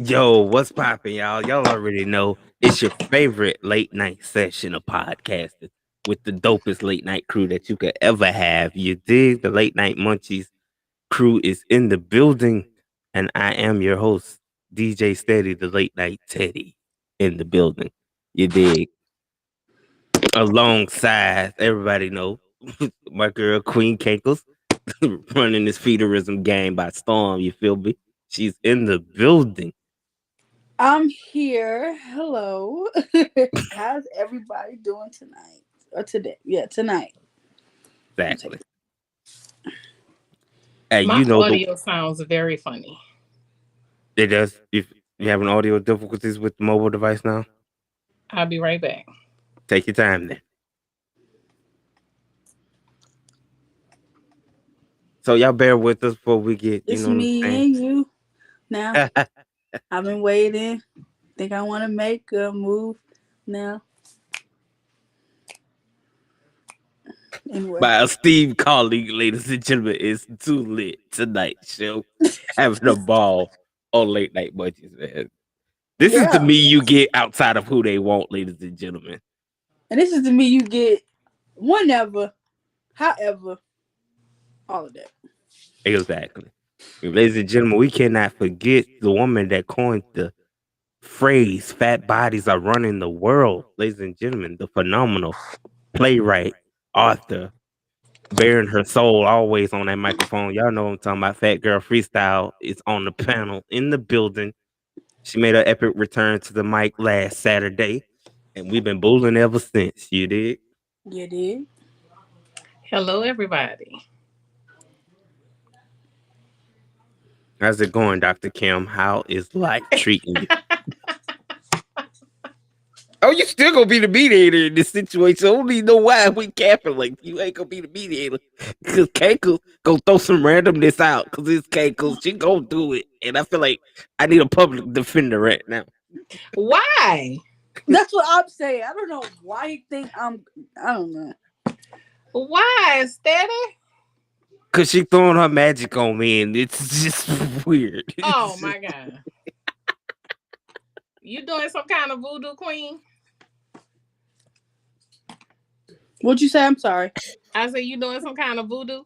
Yo, what's poppin', y'all? Y'all already know it's your favorite late night session of podcasting with the dopest late night crew that you could ever have. You dig? The late night Munchies crew is in the building, and I am your host, DJ Steady, the late night Teddy, in the building. You dig? Alongside everybody know my girl Queen Cankles running this feederism game by storm. You feel me? She's in the building. I'm here. Hello. How's everybody doing tonight? Or today? Yeah, tonight. Exactly. Hey, My you know audio sounds very funny. it does. If you having audio difficulties with the mobile device now, I'll be right back. take your time then. So y'all bear with us before we get, It's what me and you. Now, I'm saying? I've been waiting. Think I want to make a move now. Anyway. My esteemed colleague, ladies and gentlemen, is too lit tonight. Show having a ball on late night budgets, man. This is the Yeah. me you get outside of who they want, ladies and gentlemen. And this is the me you get whenever, however, all of that. Exactly. Ladies and gentlemen, we cannot forget the woman that coined the phrase "fat bodies are running the world." Ladies and gentlemen, the phenomenal playwright, author, bearing her soul always on that microphone. Y'all know what I'm talking about. Fat Girl Freestyle is on the panel in the building. She made her epic return to the mic last Saturday, and we've been bullying ever since. You did? You did. Hello, everybody. How's it going, Dr. Kim? How is life treating you? Oh, you still gonna be the mediator in this situation. I don't even know why we capping like you ain't gonna be the mediator. Cause Keiko gonna throw some randomness out. Cause it's Keiko. She gonna do it. And I feel like I need a public defender right now. Why? That's what I'm saying. I don't know why you think I don't know. Why, Steady? Cause she throwing her magic on me and it's just weird. Oh my God. You doing some kind of voodoo queen? What'd you say? I'm sorry. I said you doing some kind of voodoo?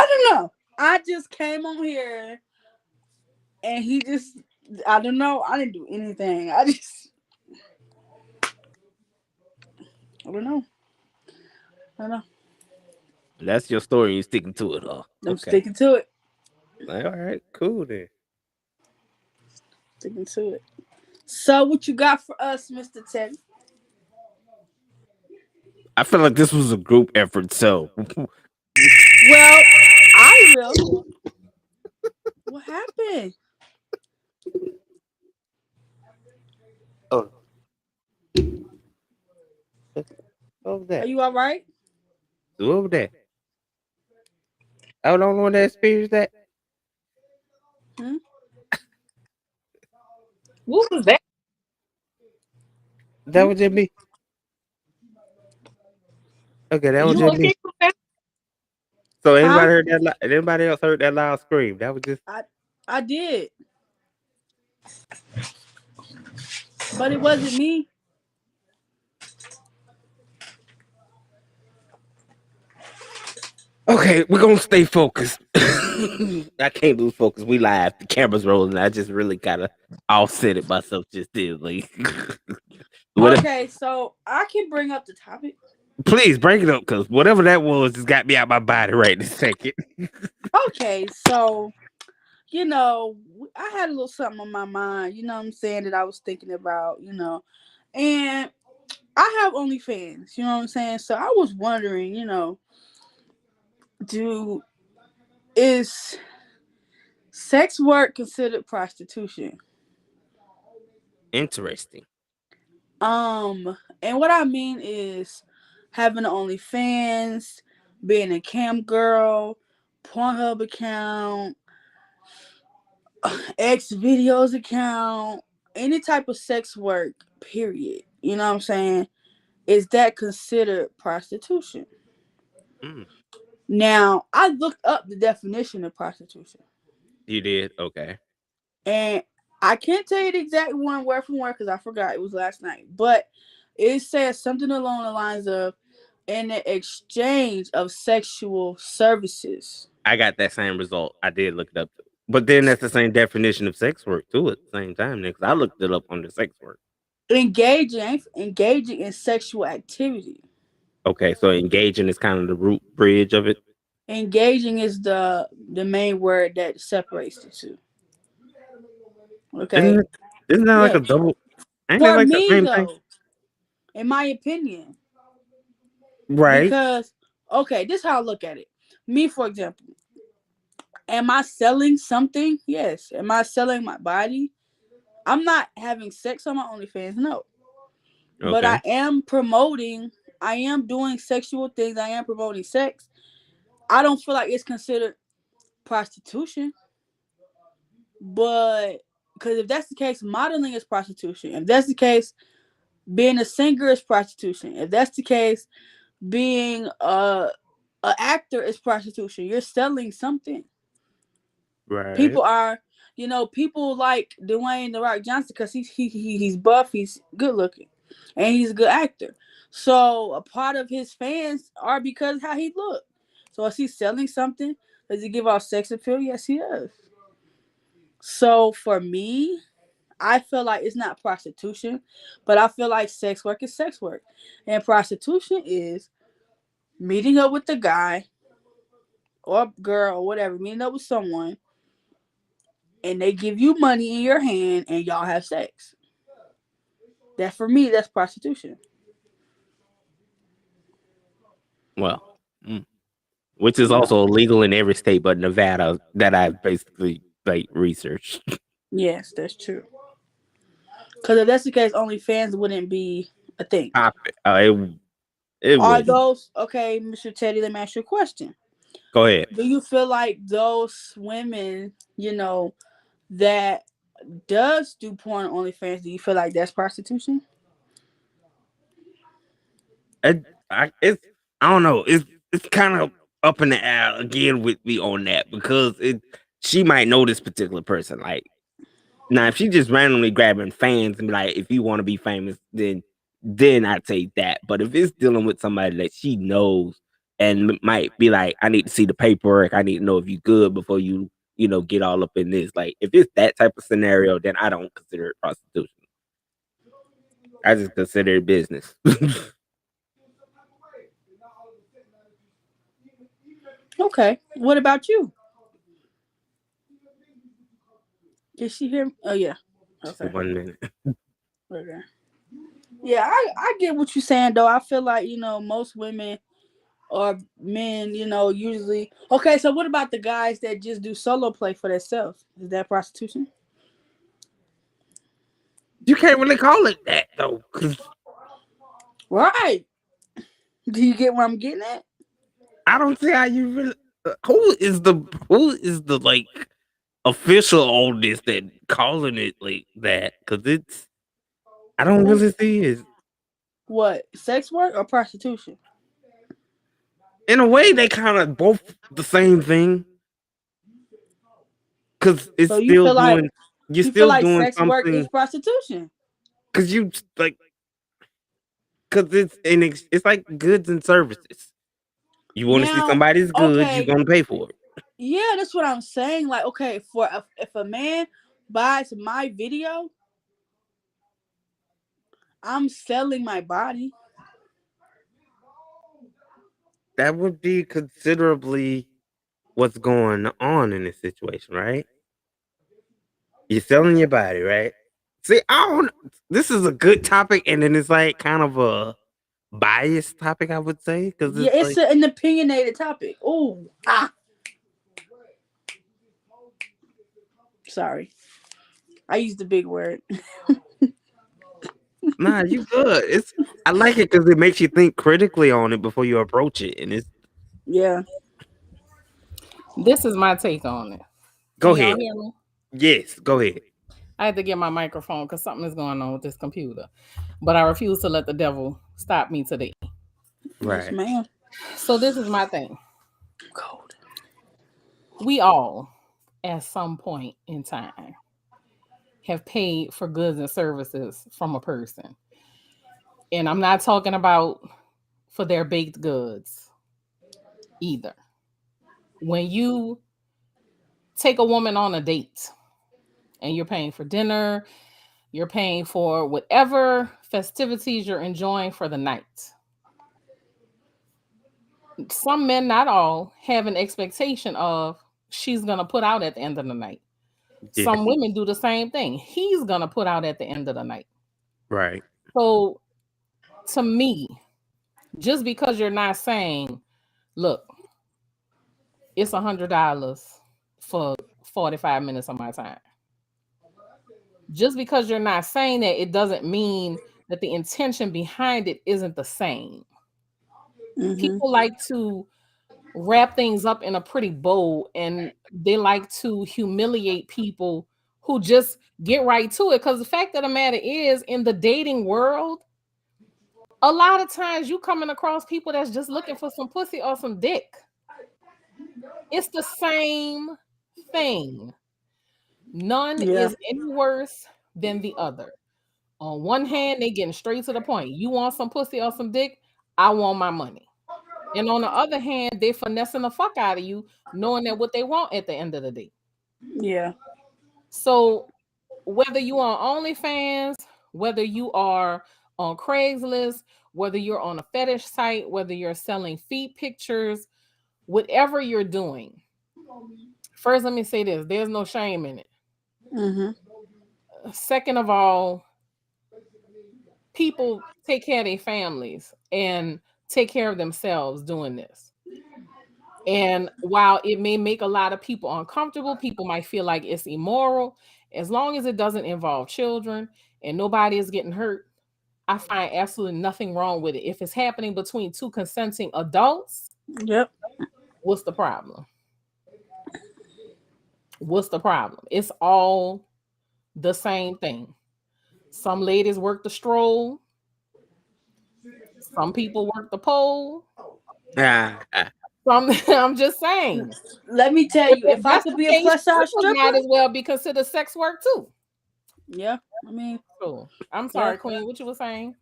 I don't know. I just came on here and I don't know. I didn't do anything. I don't know. I don't know. That's your story. You sticking to it, huh? I'm sticking to it. All right, cool then. Sticking to it. So what you got for us, Mr. Teddy? I feel like this was a group effort, so Well, I will. What happened? oh, over Are there. you all right? Over there. I don't know that experience that. Hmm? What was that? That was just me. Okay, that was You just me. okay with that? So Huh? anybody heard that? Anybody else heard that loud scream? That was just. I did. But it wasn't me. Okay, we're gonna stay focused. I can't lose focus. We live. The camera's rolling. I just really gotta offset it myself just then. Like, Okay, so I can bring up the topic. please break it up because whatever that was just got me out my body right this second. Okay, so I had a little something on my mind, you know what I'm saying, that I was thinking about, and I have OnlyFans, you know what I'm saying? So I was wondering, is sex work considered prostitution? Interesting. And what I mean is having an OnlyFans, being a cam girl, Pornhub account, X videos account, any type of sex work, period. You know what I'm saying? Is that considered prostitution? Mm. Now, I looked up the definition of prostitution. You did? Okay. And I can't tell you the exact one word for word because I forgot, it was last night. But it says something along the lines of in the exchange of sexual services. I got that same result. I did look it up. But then that's the same definition of sex work too at the same time, because I looked it up under sex work. Engaging in sexual activity. Okay, so engaging is kind of the root bridge of it. Engaging is the main word that separates the two. Okay. Isn't it? Isn't that like Yeah. a double? Ain't it For like the me same thing? though, in my opinion, Right. because okay, this is how I look at it. Me, for example, am I selling something? Yes. Am I selling my body? I'm not having sex on my OnlyFans, no. But Okay. I am promoting. I am doing sexual things. I am promoting sex. I don't feel like it's considered prostitution. But because if that's the case, modeling is prostitution. If that's the case, being a singer is prostitution. If that's the case, being a actor is prostitution. You're selling something. Right. People are, people like Dwayne the Rock Johnson because he's buff, he's good looking, and he's a good actor. So a part of his fans are because how he look. So is he selling something? Does he give off sex appeal? Yes, he does. So for me, I feel like it's not prostitution, but I feel like sex work is sex work. And prostitution is meeting up with the guy or girl or whatever, meeting up with someone, and they give you money in your hand and y'all have sex. That for me, that's prostitution. Well, which is also illegal in every state but Nevada that I've basically like researched. Yes, that's true. Because if that's the case, OnlyFans wouldn't be a thing. It Are wouldn't. those okay, Mr. Teddy? Let me ask you a question. Go ahead. Do you feel like those women, that does do porn on OnlyFans? Do you feel like that's prostitution? It's I don't know. It's kind of up in the air again with me on that because she might know this particular person. Like now, if she just randomly grabbing fans and be like, if you want to be famous, then I take that. But if it's dealing with somebody that she knows and might be like, I need to see the paperwork, I need to know if you good before you get all up in this. Like if it's that type of scenario, then I don't consider it prostitution. I just consider it business. Okay. What about you? Did she hear me? Oh yeah. Just Okay. 1 minute. Okay. Yeah, I get what you're saying though. I feel like, most women or men, usually okay, so what about the guys that just do solo play for themselves? Is that prostitution? You can't really call it that though, because Right. Do you get where I'm getting at? I don't see how you really. Who is the like official on this that calling it like that? Because I don't really see it. What? Sex work or prostitution? In a way, they kind of both the same thing. Because it's So still doing. You're you feel still like doing sex work is something. prostitution? Because you like. Because it's like goods and services. You want to see Now, somebody's good, you're okay, gonna pay for it. yeah, that's what I'm saying. Like, okay, if a man buys my video, I'm selling my body. That would be considerably what's going on in this situation, right? You're selling your body, right? See, I don't. This is a good topic, and then it's like kind of a biased topic, I would say, because Yeah, it's it's like an opinionated topic. Oh, sorry, I used the big word. nah, you good. I like it because it makes you think critically on it before you approach it, and it's Yeah. This is my take on it. go Can y'all ahead. hear me? Yes, go ahead. I had to get my microphone because something is going on with this computer. But I refuse to let the devil stop me today. Yes, Right. ma'am. So this is my thing. Cold. We all, at some point in time have paid for goods and services from a person. And I'm not talking about for their baked goods either. When you take a woman on a date and you're paying for dinner, you're paying for whatever festivities you're enjoying for the night. Some men, not all, have an expectation of she's going to put out at the end of the night. Yeah. Some women do the same thing. He's going to put out at the end of the night. Right. So to me, just because you're not saying, look, it's $100 for 45 minutes of my time. Just because you're not saying that, it doesn't mean that the intention behind it isn't the same. Mm-hmm. People like to wrap things up in a pretty bow, and they like to humiliate people who just get right to it. Because the fact of the matter is, in the dating world, a lot of times you coming across people that's just looking for some pussy or some dick. It's the same thing. None is any worse than the other. On one hand, they getting straight to the point. You want some pussy or some dick? I want my money. And on the other hand, they finessing the fuck out of you, knowing that what they want at the end of the day. Yeah. So whether you are on OnlyFans, whether you are on Craigslist, whether you're on a fetish site, whether you're selling feet pictures, whatever you're doing, first, let me say this: there's no shame in it. Mm-hmm. Second of all, people take care of their families and take care of themselves doing this. And while it may make a lot of people uncomfortable, people might feel like it's immoral. As long as it doesn't involve children and nobody is getting hurt, I find absolutely nothing wrong with it. If it's happening between two consenting adults, Yep. what's the problem? What's the problem? It's all the same thing. Some ladies work the stroll. Some people work the pole. I'm just saying. Let me tell you, if I could be a plus size stripper, might as well be considered sex work too. Yeah, I mean, cool. I'm sorry, Queen. What you were saying?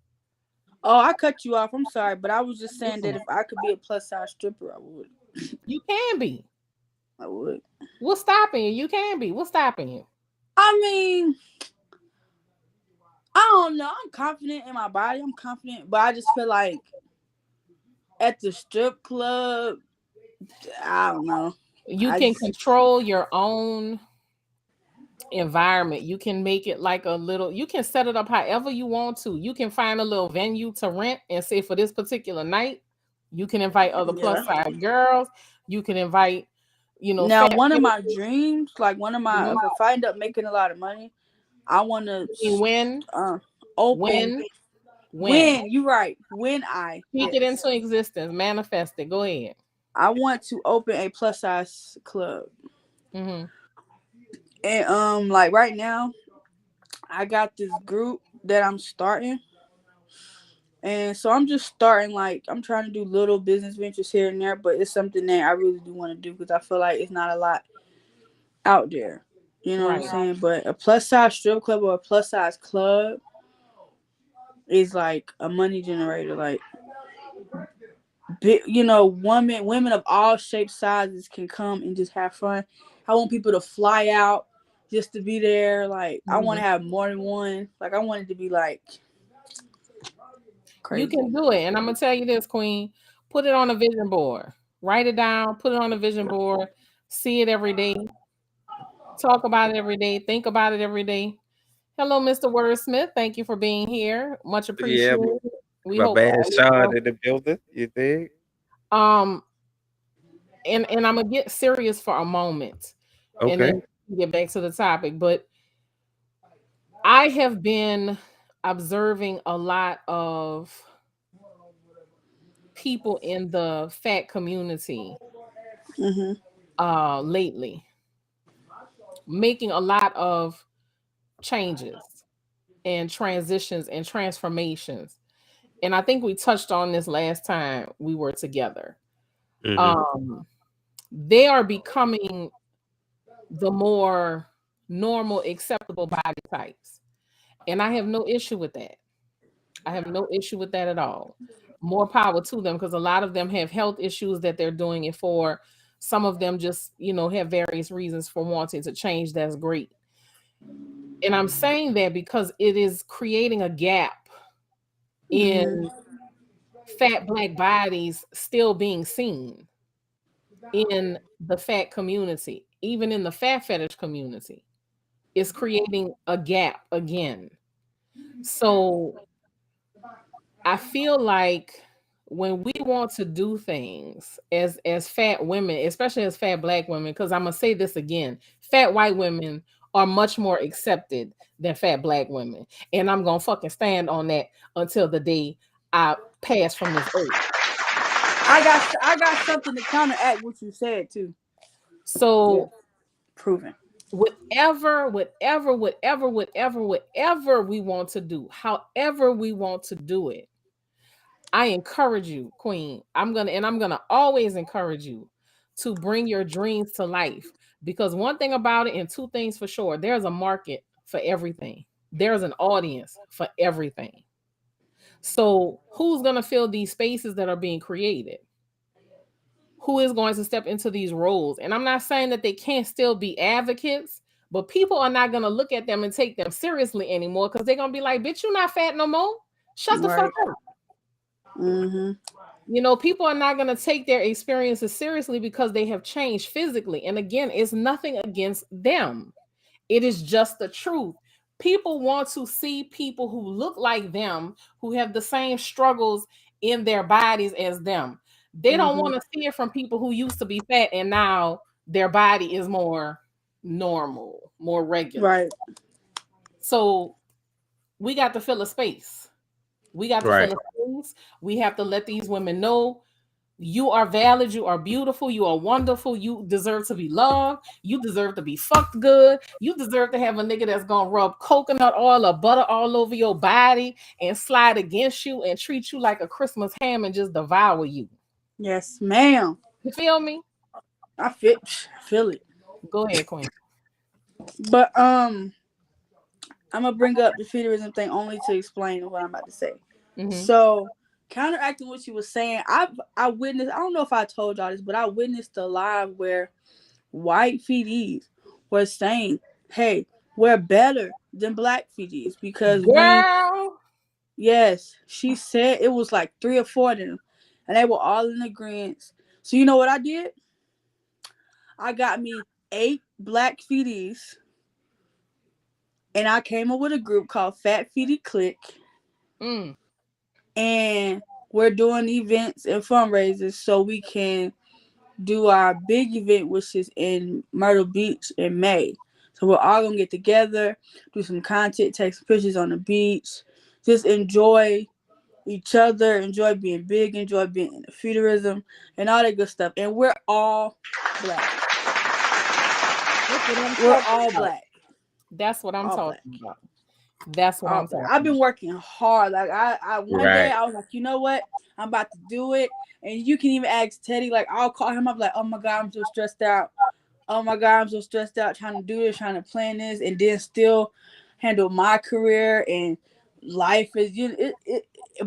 Oh, I cut you off. I'm sorry, but I was just saying that if I could be a plus size stripper, I would. You can be. I would. What's stopping you? You can be. What's stopping you? I mean, I don't know. I'm confident in my body. I'm confident, but I just feel like at the strip club, I don't know. You can control your own environment. You can make it like a little, you can set it up however you want to. You can find a little venue to rent and say for this particular night, you can invite other plus size girls. You can invite, now one of my dreams, like one of my, if I end up making a lot of money, I want to open. When you're right. When I speak it into existence, manifest it. Go ahead. I want to open a plus size club. Mm-hmm. And like right now, I got this group that I'm starting. And so I'm just starting, like, I'm trying to do little business ventures here and there, but it's something that I really do want to do because I feel like it's not a lot out there. You know what I'm saying? But a plus size strip club or a plus size club is like a money generator. Like, women of all shapes, sizes can come and just have fun. I want people to fly out just to be there. Like, I want to have more than one. Like, I want it to be like crazy. You can do it. And I'm going to tell you this, Queen. Put it on a vision board. Write it down. Put it on a vision board. See it every day. Talk about it every day. Think about it every day. Hello, Mr. Wordsmith. Thank you for being here. Much appreciated. Yeah, we hope bad shot in the building. You think? And I'm gonna get serious for a moment, and then get back to the topic. But I have been observing a lot of people in the fat community lately, making a lot of changes and transitions and transformations. And I think we touched on this last time we were together. They are becoming the more normal, acceptable body types. And I have no issue with that. I have no issue with that at all. More power to them, because a lot of them have health issues that they're doing it for. Some of them just, have various reasons for wanting to change. That's great. And I'm saying that because it is creating a gap in fat Black bodies still being seen in the fat community, even in the fat fetish community. It's creating a gap again. So I feel like when we want to do things as fat women, especially as fat Black women, because I'm gonna say this again, fat white women are much more accepted than fat Black women, and I'm gonna fucking stand on that until the day I pass from this earth. I got something to counteract what you said too. So Proven. whatever we want to do, however we want to do it, I encourage you, Queen. I'm gonna always encourage you to bring your dreams to life, because one thing about it, and two things for sure, there's a market for everything. There's an audience for everything. So who's gonna fill these spaces that are being created? Who is going to step into these roles? And I'm not saying that they can't still be advocates, but people are not going to look at them and take them seriously anymore, because they're going to be like, bitch, you're not fat no more. Shut the fuck up. People are not going to take their experiences seriously because they have changed physically. And again, it's nothing against them. It is just the truth. People want to see people who look like them, who have the same struggles in their bodies as them. They don't want to see it from people who used to be fat and now their body is more normal, more regular. Right. So we got to fill a space. We got to fill a space. We have to let these women know you are valid, you are beautiful, you are wonderful, you deserve to be loved, you deserve to be fucked good, you deserve to have a nigga that's gonna rub coconut oil or butter all over your body and slide against you and treat you like a Christmas ham and just devour you. Yes, ma'am. You feel me? I feel it. Go ahead, Queen. But I'm gonna bring up the feudalism thing only to explain what I'm about to say. So counteracting what you were saying, I witnessed, I don't know if I told y'all this, but I witnessed a live where white FDs were saying, hey, we're better than Black FDs because yes, she said it was like 3 or 4 of them, and they were all in agreement. So you know what I did? I got me 8 Black FDs, and I came up with a group called Fat FD Click. And we're doing events and fundraisers so we can do our big event, which is in Myrtle Beach in May. So we're all going to get together, do some content, take some pictures on the beach, just enjoy each other, enjoy being big, enjoy being in the feudalism and all that good stuff. And we're all Black. We're all Black. That's what I'm talking about. That's what I'm saying. I've been working hard. Like I one day I was like, you know what? I'm about to do it. And you can even ask Teddy, like I'll call him up like, oh my God, I'm so stressed out. Oh my God, I'm so stressed out trying to do this, trying to plan this, and then still handle my career and life is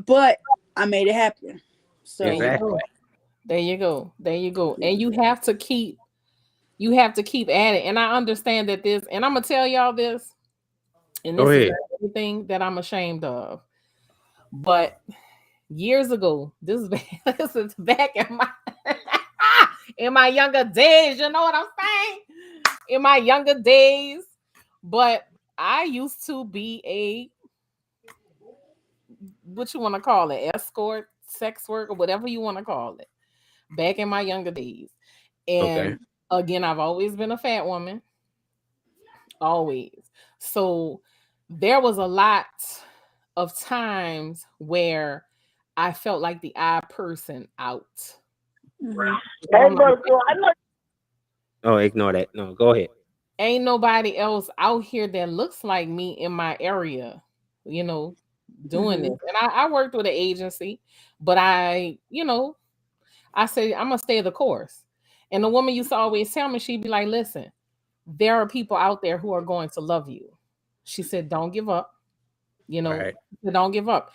but I made it happen. So there you go. And you have to keep at it. And I understand that this, and I'm gonna tell y'all this. And this is everything that I'm ashamed of. But years ago, this is back in my younger days. You know what I'm saying? In my younger days. But I used to be what you want to call it, escort, sex work, or whatever you want to call it. Back in my younger days. And again, I've always been a fat woman. Always. So there was a lot of times where I felt like the odd person out. Oh, ignore that. No, go ahead. Ain't nobody else out here that looks like me in my area, doing this. And I worked with an agency, but I say I'm gonna stay the course. And the woman used to always tell me, she'd be like, listen, there are people out there who are going to love you. She said, don't give up. Right. Don't give up.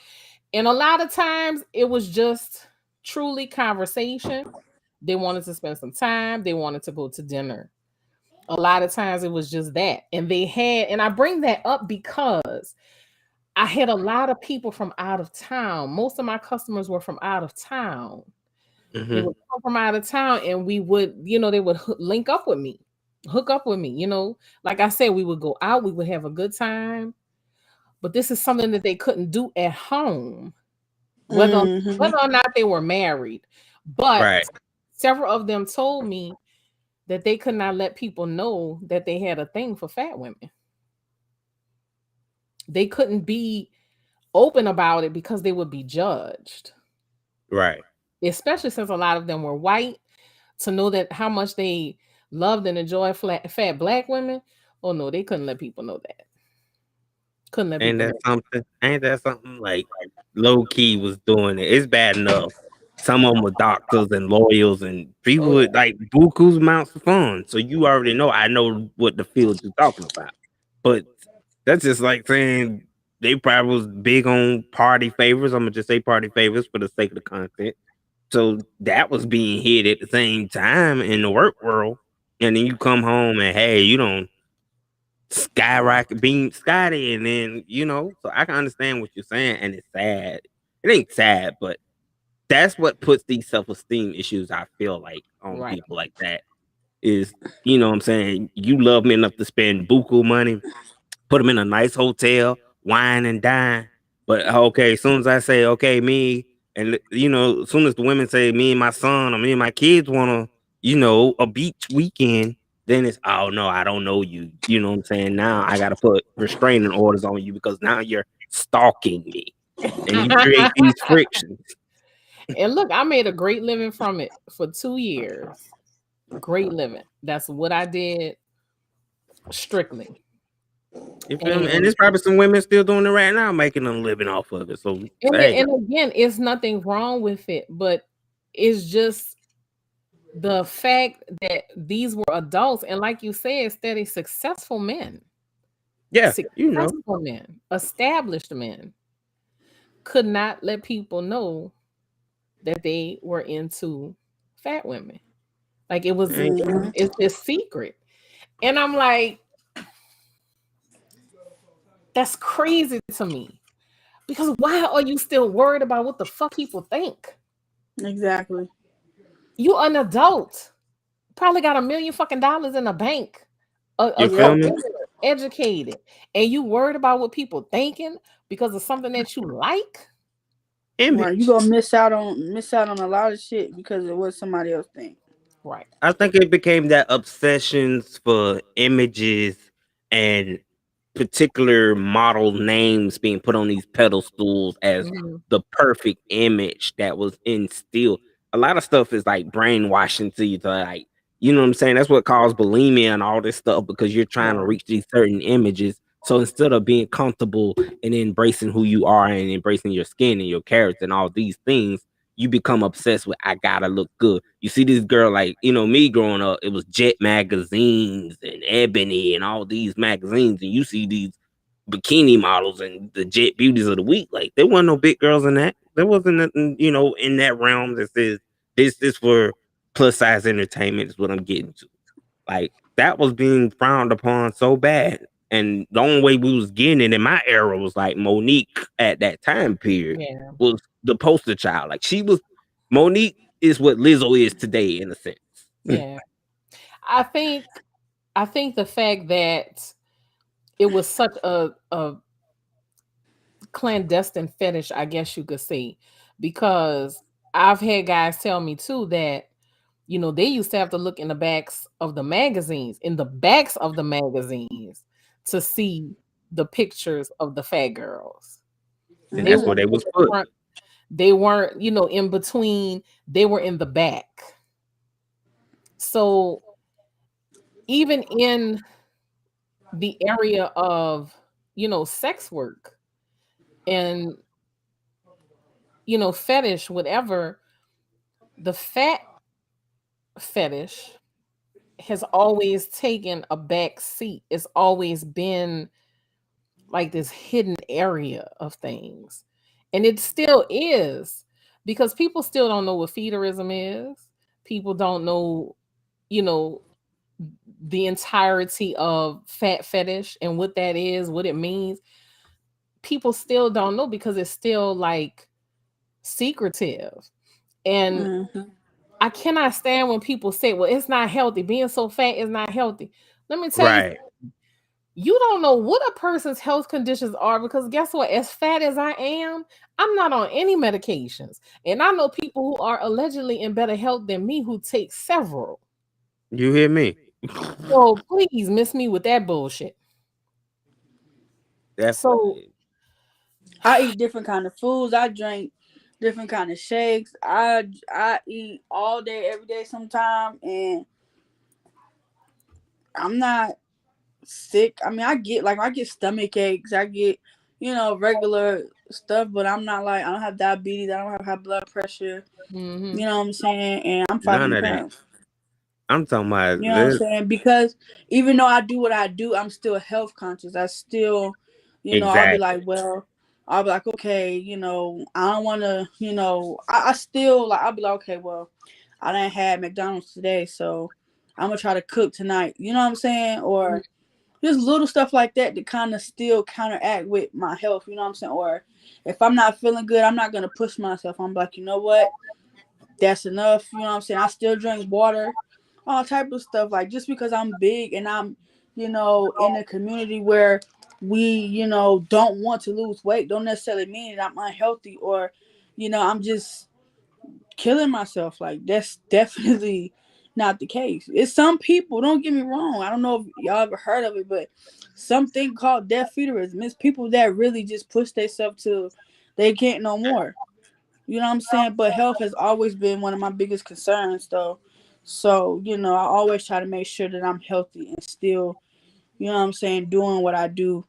And a lot of times it was just truly conversation. They wanted to spend some time. They wanted to go to dinner. A lot of times it was just that. And I bring that up because I had a lot of people from out of town. Most of my customers were from out of town. They would come from out of town and we would, they would link up with me, hook up with me, Like I said, we would go out, we would have a good time. But this is something that they couldn't do at home, whether or not they were married. But Right. several of them told me that they could not let people know that they had a thing for fat women. They couldn't be open about it because they would be judged. Right. Especially since a lot of them were white, to know that how much they loved and enjoyed fat black women. Oh no, they couldn't let people know that. Couldn't let Ain't people that know. something? Ain't that something? Like low key was doing it. It's bad enough. Some of them were doctors and lawyers and people with like buku's amounts of fun. So you already know. I know what the field you're talking about. But that's just like saying they probably was big on party favors. I'm gonna just say party favors for the sake of the content. So that was being hit at the same time in the work world. And then you come home and hey, you don't skyrocket beam Scotty, and then so I can understand what you're saying, and it's sad. It ain't sad, but that's what puts these self-esteem issues, I feel like, on Right. people like that. Is what I'm saying, you love me enough to spend buku money, put them in a nice hotel, wine and dine. But okay, as soon as I say okay, me and as soon as the women say me and my son or me and my kids want to, a beach weekend, then it's oh no, I don't know you. You know what I'm saying? Now I gotta put restraining orders on you because now you're stalking me. And you create these frictions. And look, I made a great living from it for 2 years. Great living. That's what I did strictly. You feel me? And And there's probably some women still doing it right now, making a living off of it. So hey, and again, it's nothing wrong with it, but it's just the fact that these were adults and like you said, steady successful men. yeah, Successful men, established men could not let people know that they were into fat women. Like it's this secret. And I'm like, that's crazy to me. Because why are you still worried about what the fuck people think? Exactly. You an adult. Probably got $1 million fucking dollars in the bank. you feel me? Educated. And you worried about what people thinking because of something that you like? Right, you Image. gonna miss out on a lot of shit because of what somebody else think. Right. I think it became that obsessions for images and particular model names being put on these pedestals as the perfect image that was instilled. A lot of stuff is like brainwashing to you to like, you know what I'm saying? That's what caused bulimia and all this stuff because you're trying to reach these certain images. So instead of being comfortable and embracing who you are and embracing your skin and your character and all these things, you become obsessed with I gotta look good. You see this girl like, me growing up, it was Jet magazines and Ebony and all these magazines, and you see these bikini models and the Jet beauties of the week. Like there wasn't no big girls in that. There wasn't nothing, in that realm that says this for plus size entertainment is what I'm getting to. Like that was being frowned upon so bad. And the only way we was getting it in my era was like Monique at that time period Yeah. was the poster child. Like Monique is what Lizzo is today in a sense. Yeah. I think the fact that it was such a clandestine fetish, I guess you could say, because I've had guys tell me too that they used to have to look in the backs of the magazines, to see the pictures of the fat girls. And They that's weren't, where they was put. they weren't, in between, they were in the back. So even in the area of, sex work and, fetish, whatever, the fat fetish has always taken a back seat. It's always been like this hidden area of things. And it still is, because people still don't know what feederism is. People don't know, you know, the entirety of fat fetish and what that is, what it means. People still don't know because it's still like secretive. And Mm-hmm. I cannot stand when people say, well, it's not healthy. Being so fat is not healthy. Let me tell you, Right. you don't know what a person's health conditions are, because guess what? As fat as I am, I'm not on any medications. And I know people who are allegedly in better health than me who take several. You hear me? So please miss me with that bullshit. So Definitely. I eat different kind of foods. I drink different kind of shakes. I eat all day, every day, sometime, and I'm not sick. I mean, I get stomach aches. I get regular stuff, but I'm not like I don't have diabetes. I don't have high blood pressure. mhm, You know what I'm saying? And I'm None 500 of that. pounds. I'm talking about You know what I'm this. saying? Because even though I do what I do, I'm still health conscious. I still, I'll be like, Exactly. well, I'll be like, okay, I don't want to, I still like, I'll be like, okay, well, I didn't have McDonald's today, so I'm gonna try to cook tonight. You know what I'm saying? Or just little stuff like that to kind of still counteract with my health. You know what I'm saying? Or if I'm not feeling good, I'm not gonna push myself. I'm like, you know what? That's enough. You know what I'm saying? I still drink water, all type of stuff. Like just because I'm big and I'm, in a community where we, don't want to lose weight, don't necessarily mean that I'm unhealthy or, I'm just killing myself. Like that's definitely not the case. It's some people, don't get me wrong. I don't know if y'all ever heard of it, but something called death feederism. It's people that really just push themselves to they can't no more. You know what I'm saying? But health has always been one of my biggest concerns, though. So, I always try to make sure that I'm healthy and still, doing what I do.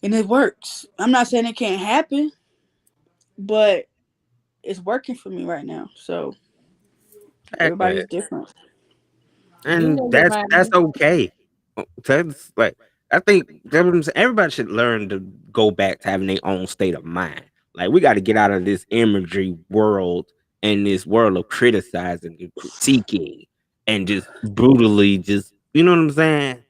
And it works. I'm not saying it can't happen, but it's working for me right now. So, Exactly. everybody's different. you And know your that's body. okay. That's like I think everybody should learn to go back to having their own state of mind. Like we got to get out of this imagery world and this world of criticizing and critiquing and just brutally just you know what I'm saying?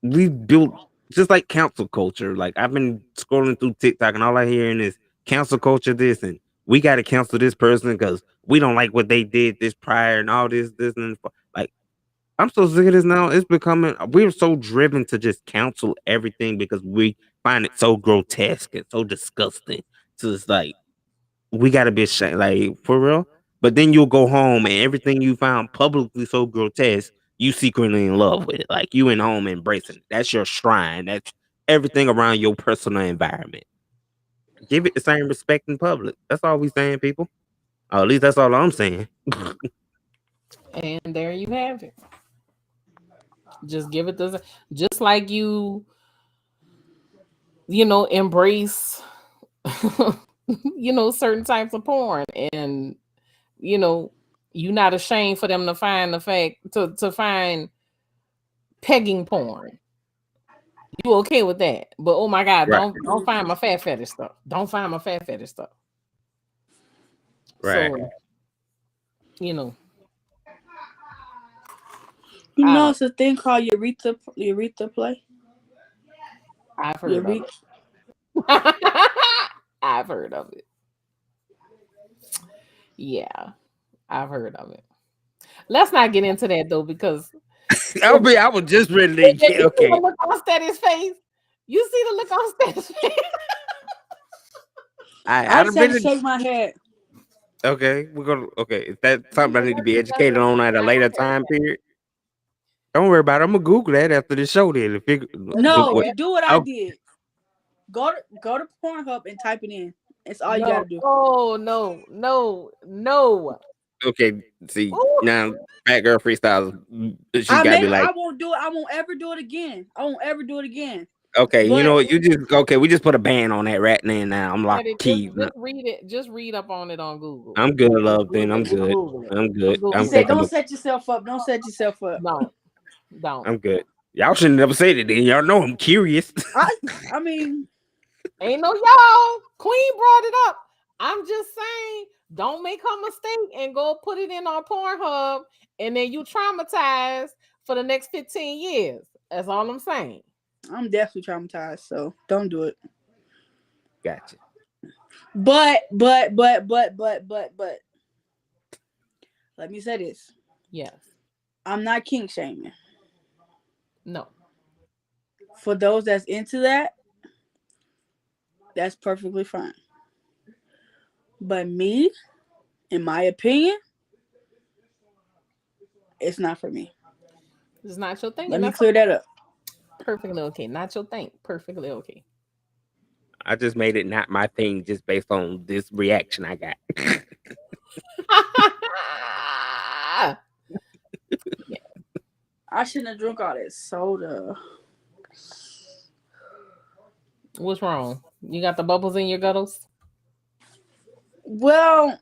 We built just like council culture. Like I've been scrolling through TikTok and all I hearing is council culture this and we got to cancel this person because we don't like what they did this prior and all this and like I'm so sick of this now. It's becoming we're so driven to just cancel everything because we find it so grotesque and so disgusting. So it's like we gotta be ashamed, like for real. But then you'll go home and everything you found publicly so grotesque, you secretly in love with it. Like you in home embracing it. That's your shrine. That's everything around your personal environment. Give it the same respect in public. That's all we saying, people. Or at least that's all I'm saying. And there you have it. Just give it the, just like embrace certain types of porn, and you know you're not ashamed for them to find the fact to find pegging porn. You okay with that? But oh my god, Right, don't find my fat fetish stuff. Don't find my fat fetish stuff. right. So you know, I don't. It's a thing called urethra play. I've heard of Urethra. it. I've heard of it. Yeah, I've heard of it. Let's not get into that though, because I was just ready to you get see the okay. look on Steady's face. You see the look on Steady's face. I I done just had been to to shake my head. okay, we're gonna okay. Is that something I need to be educated on at a later time period? Don't worry about it. I'm gonna Google that after the show. Then to figure No, what. do what I Oh, did. Go to Pornhub and type it in. It's all you No, gotta do. oh no, no, no. okay. See Ooh. now, Fat Girl Freestyles. She I got made me it. I like won't do it. I won't ever do it again. I won't ever do it again. Okay, you But know what? We just put a ban on that right now. I'm locked key. Just read it. Just read up on it on Google. I'm good, love. Then I'm Just good. Google it. I'm good. Google he I'm it. said, thinking. "Don't set yourself up. Don't set yourself up." Don't. I'm good. Y'all shouldn't never said it. Then y'all know I'm curious. I mean, Ain't no y'all. Queen brought it up. I'm just saying, don't make her mistake and go put it in on Pornhub, and then you traumatized for the next 15 years. That's all I'm saying. I'm definitely traumatized, so don't do it. Gotcha. But let me say this. Yes. I'm not kink shaming. No. For those that's into that, that's perfectly fine. But me, in my opinion, it's not for me. It's not your thing. Let And me that's clear that up. perfectly okay. Not your thing. Perfectly okay. I just made it not my thing just based on this reaction I got. I shouldn't have drunk all that soda. What's wrong? You got the bubbles in your guttles? Well,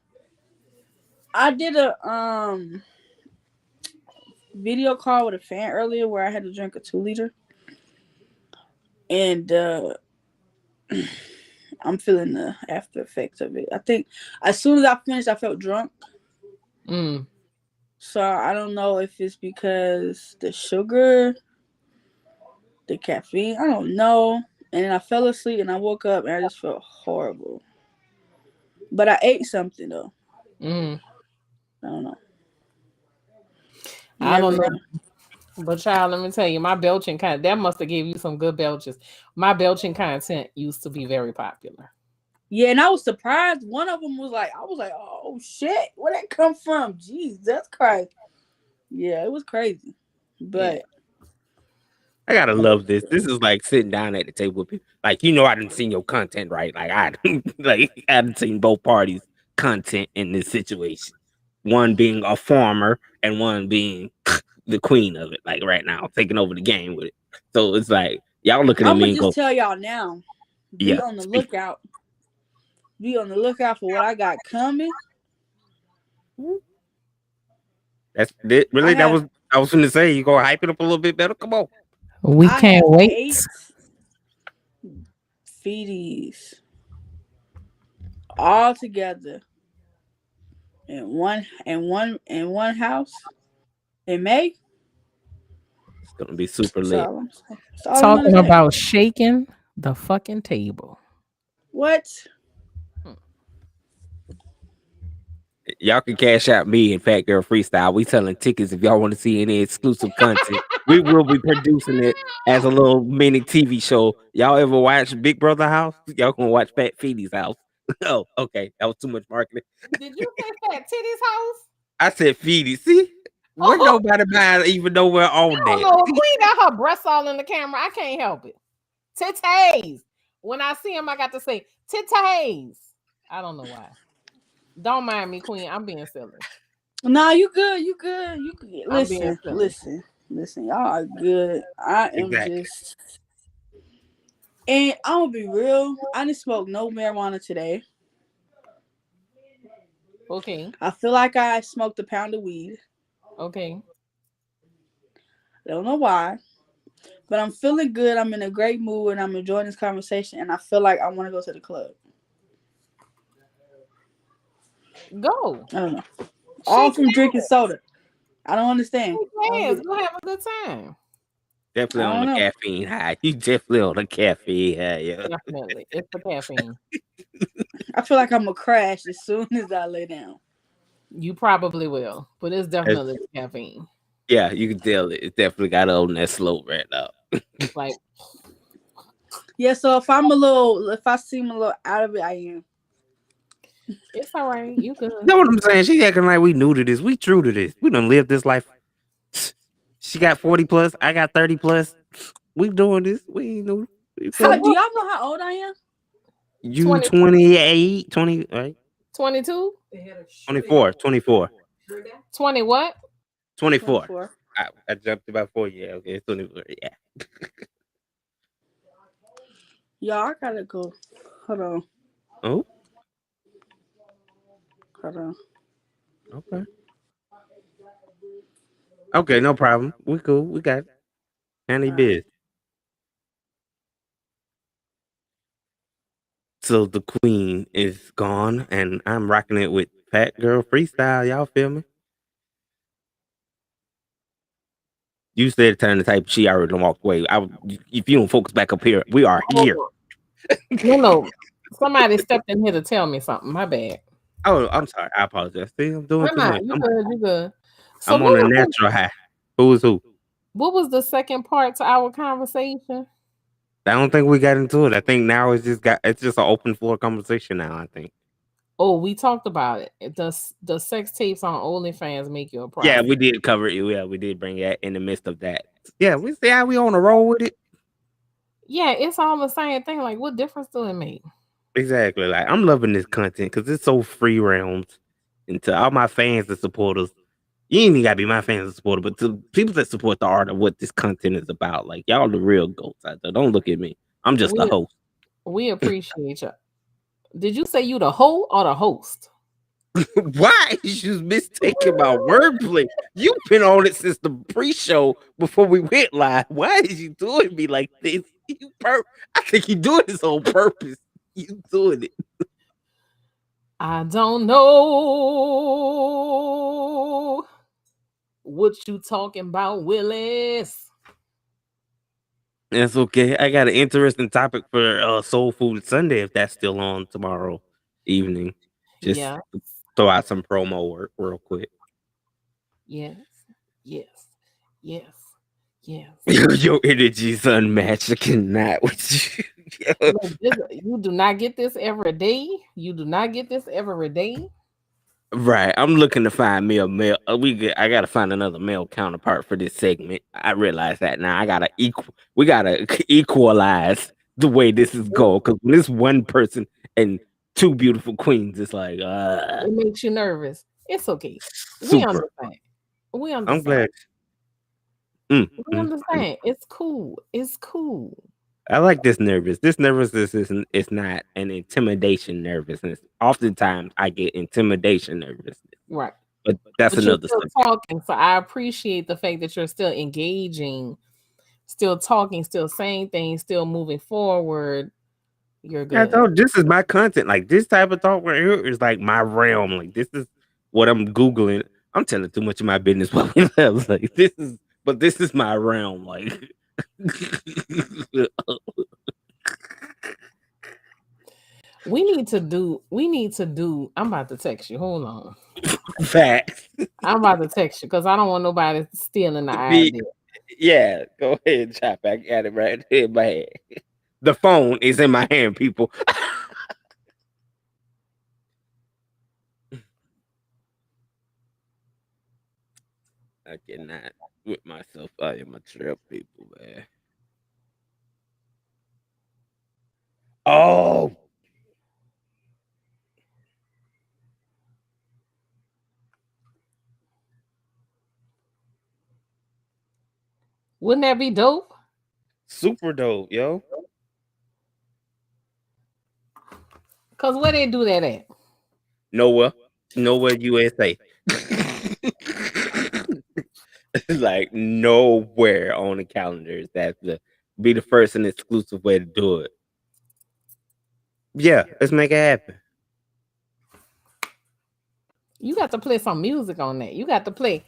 I did a video call with a fan earlier where I had to drink a 2 liter. And I'm feeling the after effects of it. I think as soon as I finished, I felt drunk. So I don't know if it's because the sugar, the caffeine, I don't know. And then I fell asleep and I woke up and I just felt horrible. But I ate something though. I don't know. I don't know. Know. But child, let me tell you, my belching content, that must have gave you some good belches. My belching content used to be very popular. Yeah, and I was surprised. One of them was like, I was like, oh shit, where that come from? Jeez, that's crazy. Yeah, it was crazy. But I gotta love this. This is like sitting down at the table with people. Like, I didn't see your content, right? Like I hadn't seen both parties' content in this situation. One being a farmer and one being the queen of it, like right now, taking over the game with it. So it's like y'all looking at I'm me gonna and just go, tell y'all now. Be on the lookout. Be on the lookout for what I got coming. That's it. Really, I was going to say, you go hype it up a little bit better. Come on. We can't wait. 8 feeties all together in one house in May. It's gonna be super lit. Talking about shaking the fucking table. What? Y'all can cash out me and Fat Girl Freestyle. We selling tickets if y'all want to see any exclusive content. We will be producing it as a little mini TV show. Y'all ever watch Big Brother House? Y'all gonna watch Fat Feedy's house. Oh, okay. That was too much marketing. Did you say Fat Titty's house? I said Feedy. See? Where nobody mind even know we're on that. No, Queen got her breasts all in the camera. I can't help it. Titties. When I see him, I got to say titties. I don't know why. Don't mind me, Queen. I'm being silly. Nah, you good. You good. You good. Listen. Y'all are good. I am just. And I'm gonna be real. I didn't smoke no marijuana today. Okay. I feel like I smoked a pound of weed. Okay. I don't know why. But I'm feeling good. I'm in a great mood and I'm enjoying this conversation. And I feel like I want to go to the club. Go. I don't know. All from drinking soda. I don't understand. Yes, go have a good time. Definitely on the caffeine high. You definitely on the caffeine high, yeah. Definitely. It's the caffeine. I feel like I'm going to crash as soon as I lay down. You probably will. But it's definitely the caffeine. Yeah, you can tell it. It definitely got on that slope right now. Like, yeah, so if I seem a little out of it, I am. It's all right. You good. You know what I'm saying? She acting like we new to this. We true to this. We done lived this life. She got 40 plus. I got 30 plus. We doing this. We ain't new. Do y'all know how old I am? You 28, 20, right? 22? 24. 20 what? 24. I jumped about 4 years. Okay, 24. Yeah. Y'all, I gotta go. Hold on. Oh, Hold on. okay. Okay, no problem. We cool. We got it. Handle your biz. So the queen is gone, and I'm rocking it with Fat Girl Freestyle. Y'all feel me? You said turn the type. She already done walked away. If you don't focus back up here, we are here. No, somebody stepped in here to tell me something. My bad. Oh, I'm sorry. I apologize. See, I'm doing Why too not? much. You good? You good? So I'm on a natural high. Who is who? what was the second part to our conversation? I don't think we got into it. I think now it's just an open floor conversation now. I think. Oh, we talked about it. Does the sex tapes on OnlyFans make you a profit? Yeah, we did cover it. Yeah, we did bring it in the midst of that. Yeah, we see how we on the roll with it. Yeah, it's all the same thing. Like, what difference do it make? Exactly. Like I'm loving this content because it's so free rounds. And to all my fans and supporters, you ain't even gotta be my fans and supporters, but to people that support the art of what this content is about, like y'all the real goats out there. Don't look at me. I'm just a host. We appreciate you. Did you say you the hoe or the host? Why is you mistaking my wordplay? You've been on it since the pre-show before we went live. Why is you doing me like this? I think you doing this on purpose. You doing it. I don't know what you talking about, Willis. That's okay. I got an interesting topic for Soul Food Sunday if that's still on tomorrow evening. Just throw out some promo work real quick. Yes. Your energy's unmatched. I cannot with you. Look, you do not get this every day. You do not get this every day. Right. I'm looking to find me a male. I gotta find another male counterpart for this segment. I realize that now. We gotta equalize the way this is going. Because when it's one person and two beautiful queens, it's like it makes you nervous. It's okay. Super. We understand. I'm glad. We understand. It's cool. I like this nervous. This nervousness is not an intimidation nervousness. Oftentimes I get intimidation nervousness. Right. But that's another you're still talking. So I appreciate the fact that you're still engaging, still talking, still saying things, still moving forward. You're good. I thought this is my content. Like this type of talk right here is like my realm. Like this is what I'm Googling. I'm telling too much of my business. Like this is my realm. Like we need to do. I'm about to text you. Hold on. Facts. I'm about to text you because I don't want nobody stealing the idea. Yeah, go ahead, chop. I got it right in my head. The phone is in my hand, people. I cannot with myself. I am a trip, people, man. Oh. Wouldn't that be dope? Super dope, yo. Cause where they do that at? Nowhere, USA. Like nowhere on the calendars. That's be the first and exclusive way to do it. Yeah, let's make it happen. You got to play some music on that. You got to play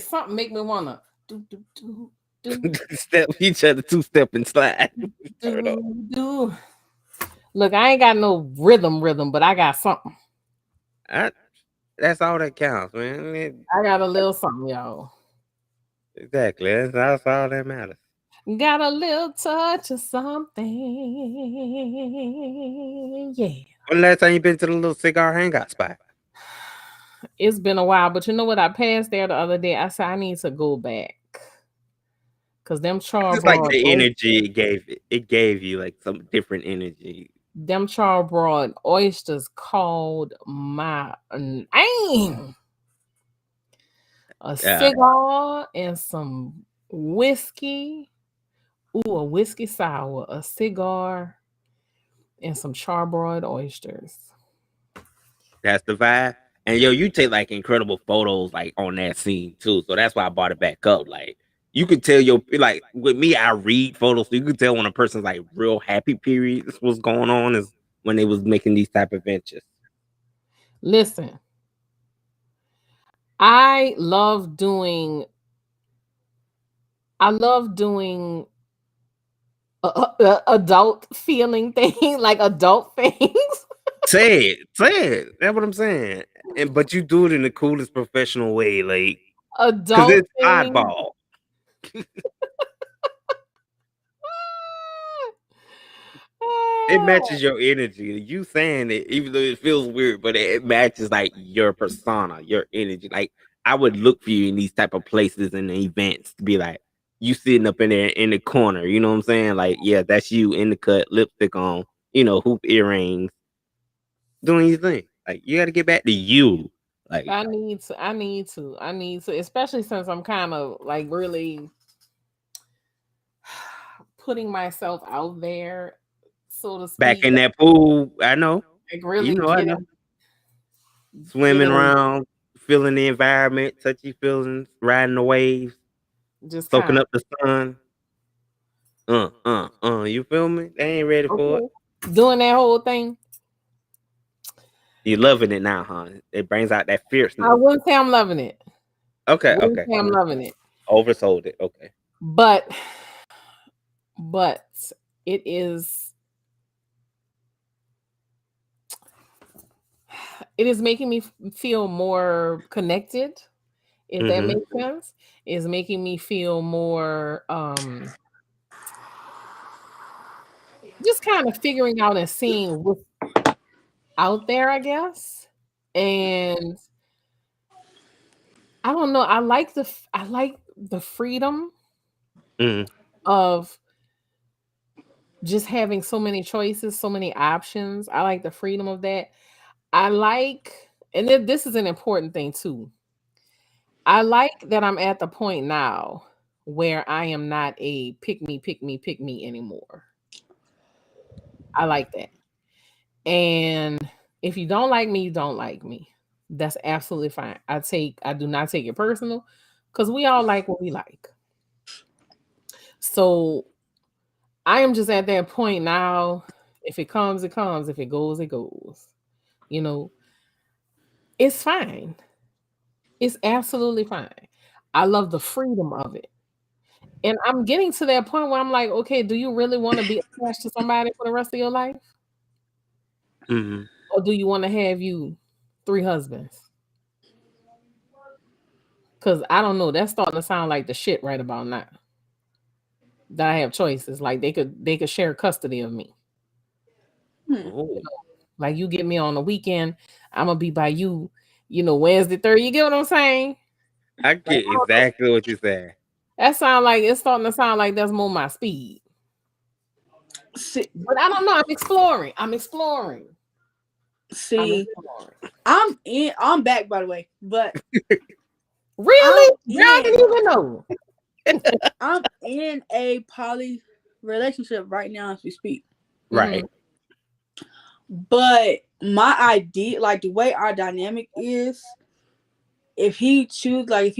something make me wanna do step each other 2-step and slide. do. Look, I ain't got no rhythm, but I got something. That's all that counts, man. I got a little something, y'all. Exactly. That's all that matters. Got a little touch of something. Yeah. When last time you been to the little cigar hangout spot? It's been a while, but you know what? I passed there the other day. I said I need to go back. Cause them charbroiled, like the energy it gave you like some different energy. Them charbroiled oysters called my name. A cigar and some whiskey. Ooh, a whiskey sour, a cigar, and some charbroiled oysters. That's the vibe. And yo, you take like incredible photos like on that scene too. So that's why I brought it back up. Like you could tell like with me, I read photos, so you could tell when a person's like real happy periods what's going on is when they was making these type of ventures. Listen, I love doing adult feeling things, like adult things. Say it. That's what I'm saying. And but you do it in the coolest professional way, like because Adult it's things. oddball. It matches your energy. You saying it, even though it feels weird, but it matches like your persona, your energy. Like I would look for you in these type of places and events to be like you sitting up in there in the corner. You know what I'm saying? Like, yeah, that's you in the cut, lipstick on, hoop earrings, doing your thing. Like you got to get back to you. Like I need to, especially since I'm kind of like really putting myself out there, so to back speak. in that pool, I know. Like really I know. getting Swimming around, feeling the environment, touchy feelings, riding the waves, just kind soaking of up the sun. You feel me? They ain't ready for it. doing that whole thing. You loving it now, huh? It brings out that fierceness. I wouldn't say I'm loving it. Okay, I wouldn't okay. say I'm loving it. Oversold it. Okay. But it is making me feel more connected, if that Mm-hmm. makes sense. Is making me feel more just kind of figuring out and seeing what's out there, I guess. And I don't know, I like the freedom Mm-hmm. of just having so many choices, so many options. I like the freedom of that. I like, and then this is an important thing too. I like that I'm at the point now where I am not a pick me, pick me, pick me anymore. I like that. And if you don't like me, you don't like me. That's absolutely fine. I do not take it personal, because we all like what we like. So I am just at that point now. If it comes, it comes. If it goes, it goes. You know, it's fine. It's absolutely fine. I love the freedom of it. And I'm getting to that point where I'm like, okay, do you really want to be attached to somebody for the rest of your life? Mm-hmm. Or do you want to have you 3 husbands? Because I don't know. That's starting to sound like the shit right about now. That I have choices. Like they could share custody of me. Oh, Like you get me on the weekend, I'm gonna be by you, Wednesday, Thursday. You get what I'm saying? I Like get exactly what you're saying. it's starting to sound like that's more my speed. See, But I don't know. I'm exploring. see, I'm back, by the way, but Really? Girl, I didn't even know. I'm in a poly relationship right now as we speak. Right. But my idea, like the way our dynamic is, if he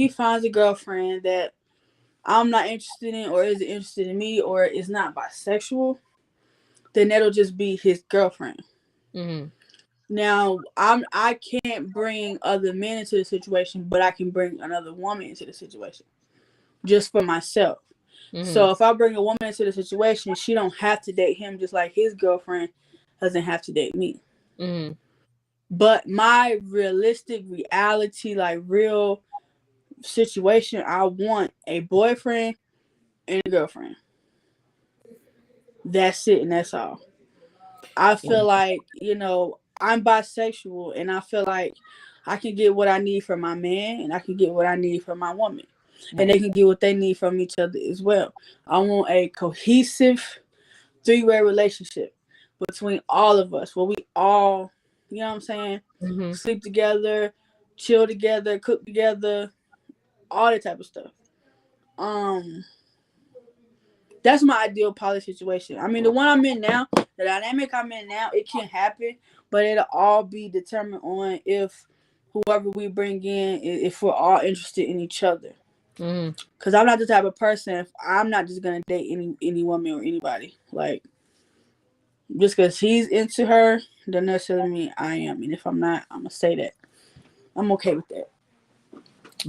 finds a girlfriend that I'm not interested in, or isn't interested in me, or is not bisexual, then that'll just be his girlfriend. Mm-hmm. Now, I can't bring other men into the situation, but I can bring another woman into the situation just for myself. Mm-hmm. So if I bring a woman into the situation, she don't have to date him, just like his girlfriend doesn't have to date me. Mm-hmm. But my realistic reality, like real situation, I want a boyfriend and a girlfriend. That's it, and that's all. I feel like, I'm bisexual, and I feel like I can get what I need from my man, and I can get what I need from my woman. And they can get what they need from each other as well. I want a cohesive 3-way relationship between all of us, where we all, you know what I'm saying, Mm-hmm. sleep together, chill together, cook together, all that type of stuff. Um, That's my ideal poly situation. I mean, the one I'm in now, the dynamic I'm in now, it can happen, but it'll all be determined on if whoever we bring in, if we're all interested in each other. Because I'm not the type of person. I'm not just gonna date any woman or anybody. Like, just because he's into her, doesn't necessarily mean I am. And if I'm not, I'm gonna say that I'm okay with that.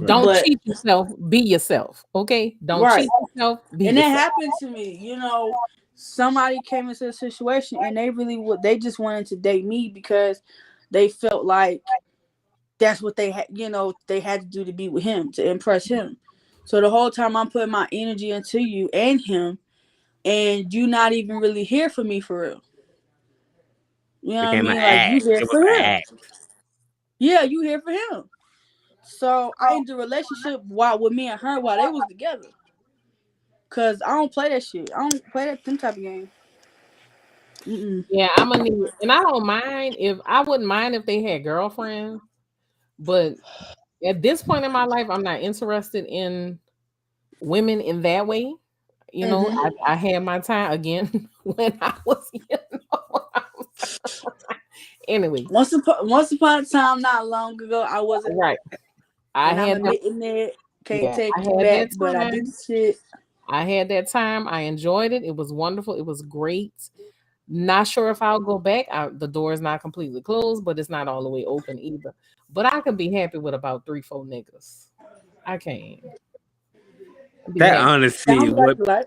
Don't cheat yourself. Be yourself. Okay. Don't cheat yourself. Be and yourself. it happened to me. You know, somebody came into a situation and they just wanted to date me because they felt like that's what they had. You know, they had to do to be with him, to impress him. So the whole time I'm putting my energy into you and him, and you not even really here for me for real. You know what I mean? Like, you here for him. Yeah, you here for him. So I ended the relationship with me and her while they was together. Cause I don't play that shit. I don't play that them type of game. Yeah, I'm gonna need, and I don't mind I wouldn't mind if they had girlfriends, but at this point in my life, I'm not interested in women in that way. You know, I had my time again when I was, anyway. Once upon a time, not long ago, I wasn't right. I'm admitting it. Can't take it back, but I did the shit. I had that time. I enjoyed it. It was wonderful. It was great. Not sure if I'll go back. The door is not completely closed, but it's not all the way open either. But I can be happy with about 3-4 niggas. I can. That honesty,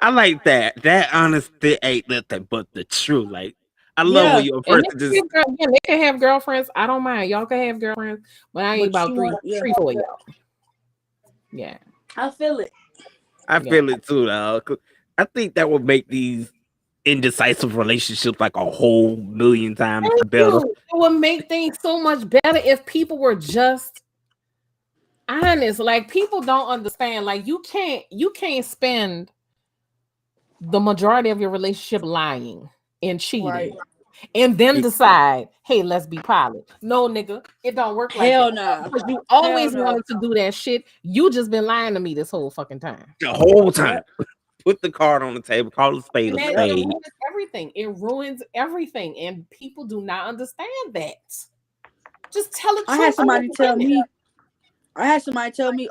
I like that. That honesty ain't nothing but the truth. Like, I love when you're a person just. They can have girlfriends. I don't mind. Y'all can have girlfriends, but I ain't about 3-4 y'all. Yeah, I feel it. I feel it too, dog. I think that would make these indecisive relationships like a whole million times better. It would make things so much better if people were just honest. Like, people don't understand. Like, you can't spend the majority of your relationship lying and cheating, and then decide, hey, let's be poly. No, nigga, it don't work like that. Nah. Because you always wanted to do that shit. You just been lying to me this whole fucking time. The whole time. Put the card on the table. Call a spade a spade. It ruins everything. It ruins everything, and people do not understand that. Just tell it. I had somebody tell me,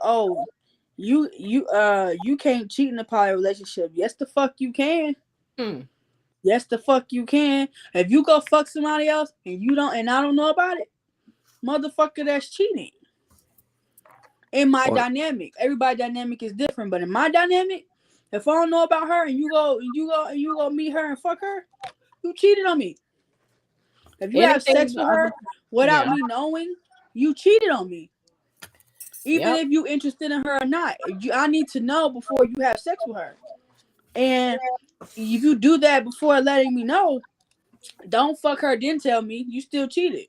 "Oh, you can't cheat in a poly relationship." Yes, the fuck you can. Yes, the fuck you can. If you go fuck somebody else and I don't know about it, motherfucker, that's cheating. In my dynamic, everybody's dynamic is different, but in my dynamic, if I don't know about her and you go meet her and fuck her, you cheated on me. If you have sex with her without me knowing, you cheated on me. Even if you interested in her or not, I need to know before you have sex with her. And if you do that before letting me know, don't fuck her, then tell me, you still cheated.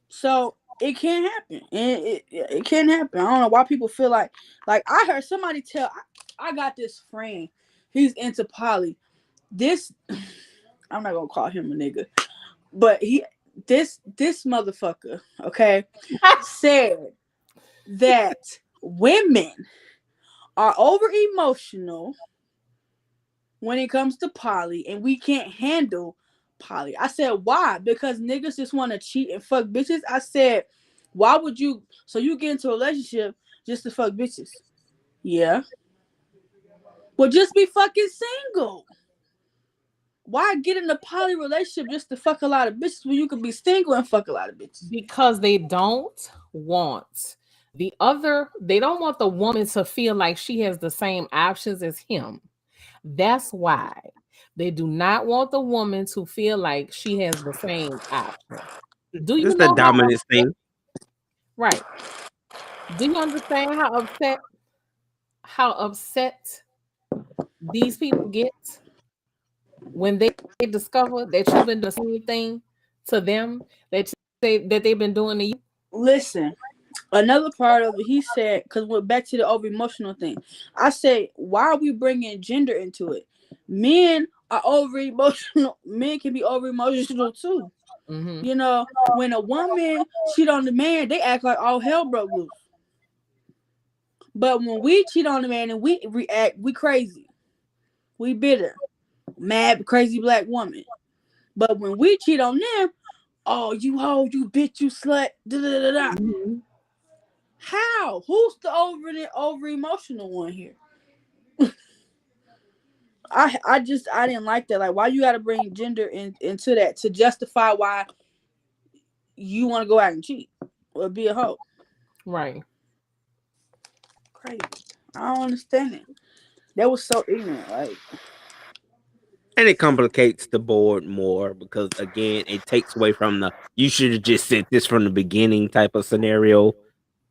So it can't happen. And it can't happen. I don't know why people feel like I heard somebody tell, I got this friend, he's into poly. I'm not gonna call him a nigga, but this motherfucker, okay, said that women are over emotional when it comes to poly, and we can't handle poly. I said, why? Because niggas just want to cheat and fuck bitches. I said, why would you? So you get into a relationship just to fuck bitches? Yeah. Well, just be fucking single. Why get in a poly relationship just to fuck a lot of bitches when you could be single and fuck a lot of bitches? Because they don't want they don't want the woman to feel like she has the same options as him. That's why they do not want the woman to feel like she has the same options. Do you know the dominant thing? Right. Do you understand how upset these people get when they discover that you've been doing the same thing to them that they've been doing to you? Listen, another part of it, he said, because we're back to the over emotional thing. I said, why are we bringing gender into it? Men are over emotional. Men can be over emotional too. You know, when a woman cheat on the man, they act like all hell broke loose. But when we cheat on the man and we react, we crazy. We bitter, mad, crazy black woman. But when we cheat on them, oh, you hoe, you bitch, you slut, da da da da. Mhm. How? Who's the over emotional one here? I didn't like that. Like, why you got to bring gender into that to justify why you want to go out and cheat or be a hoe? Right. Crazy. I don't understand it. That was so ignorant. Like, And it complicates the board more because again, it takes away from the you should have just said this from the beginning type of scenario.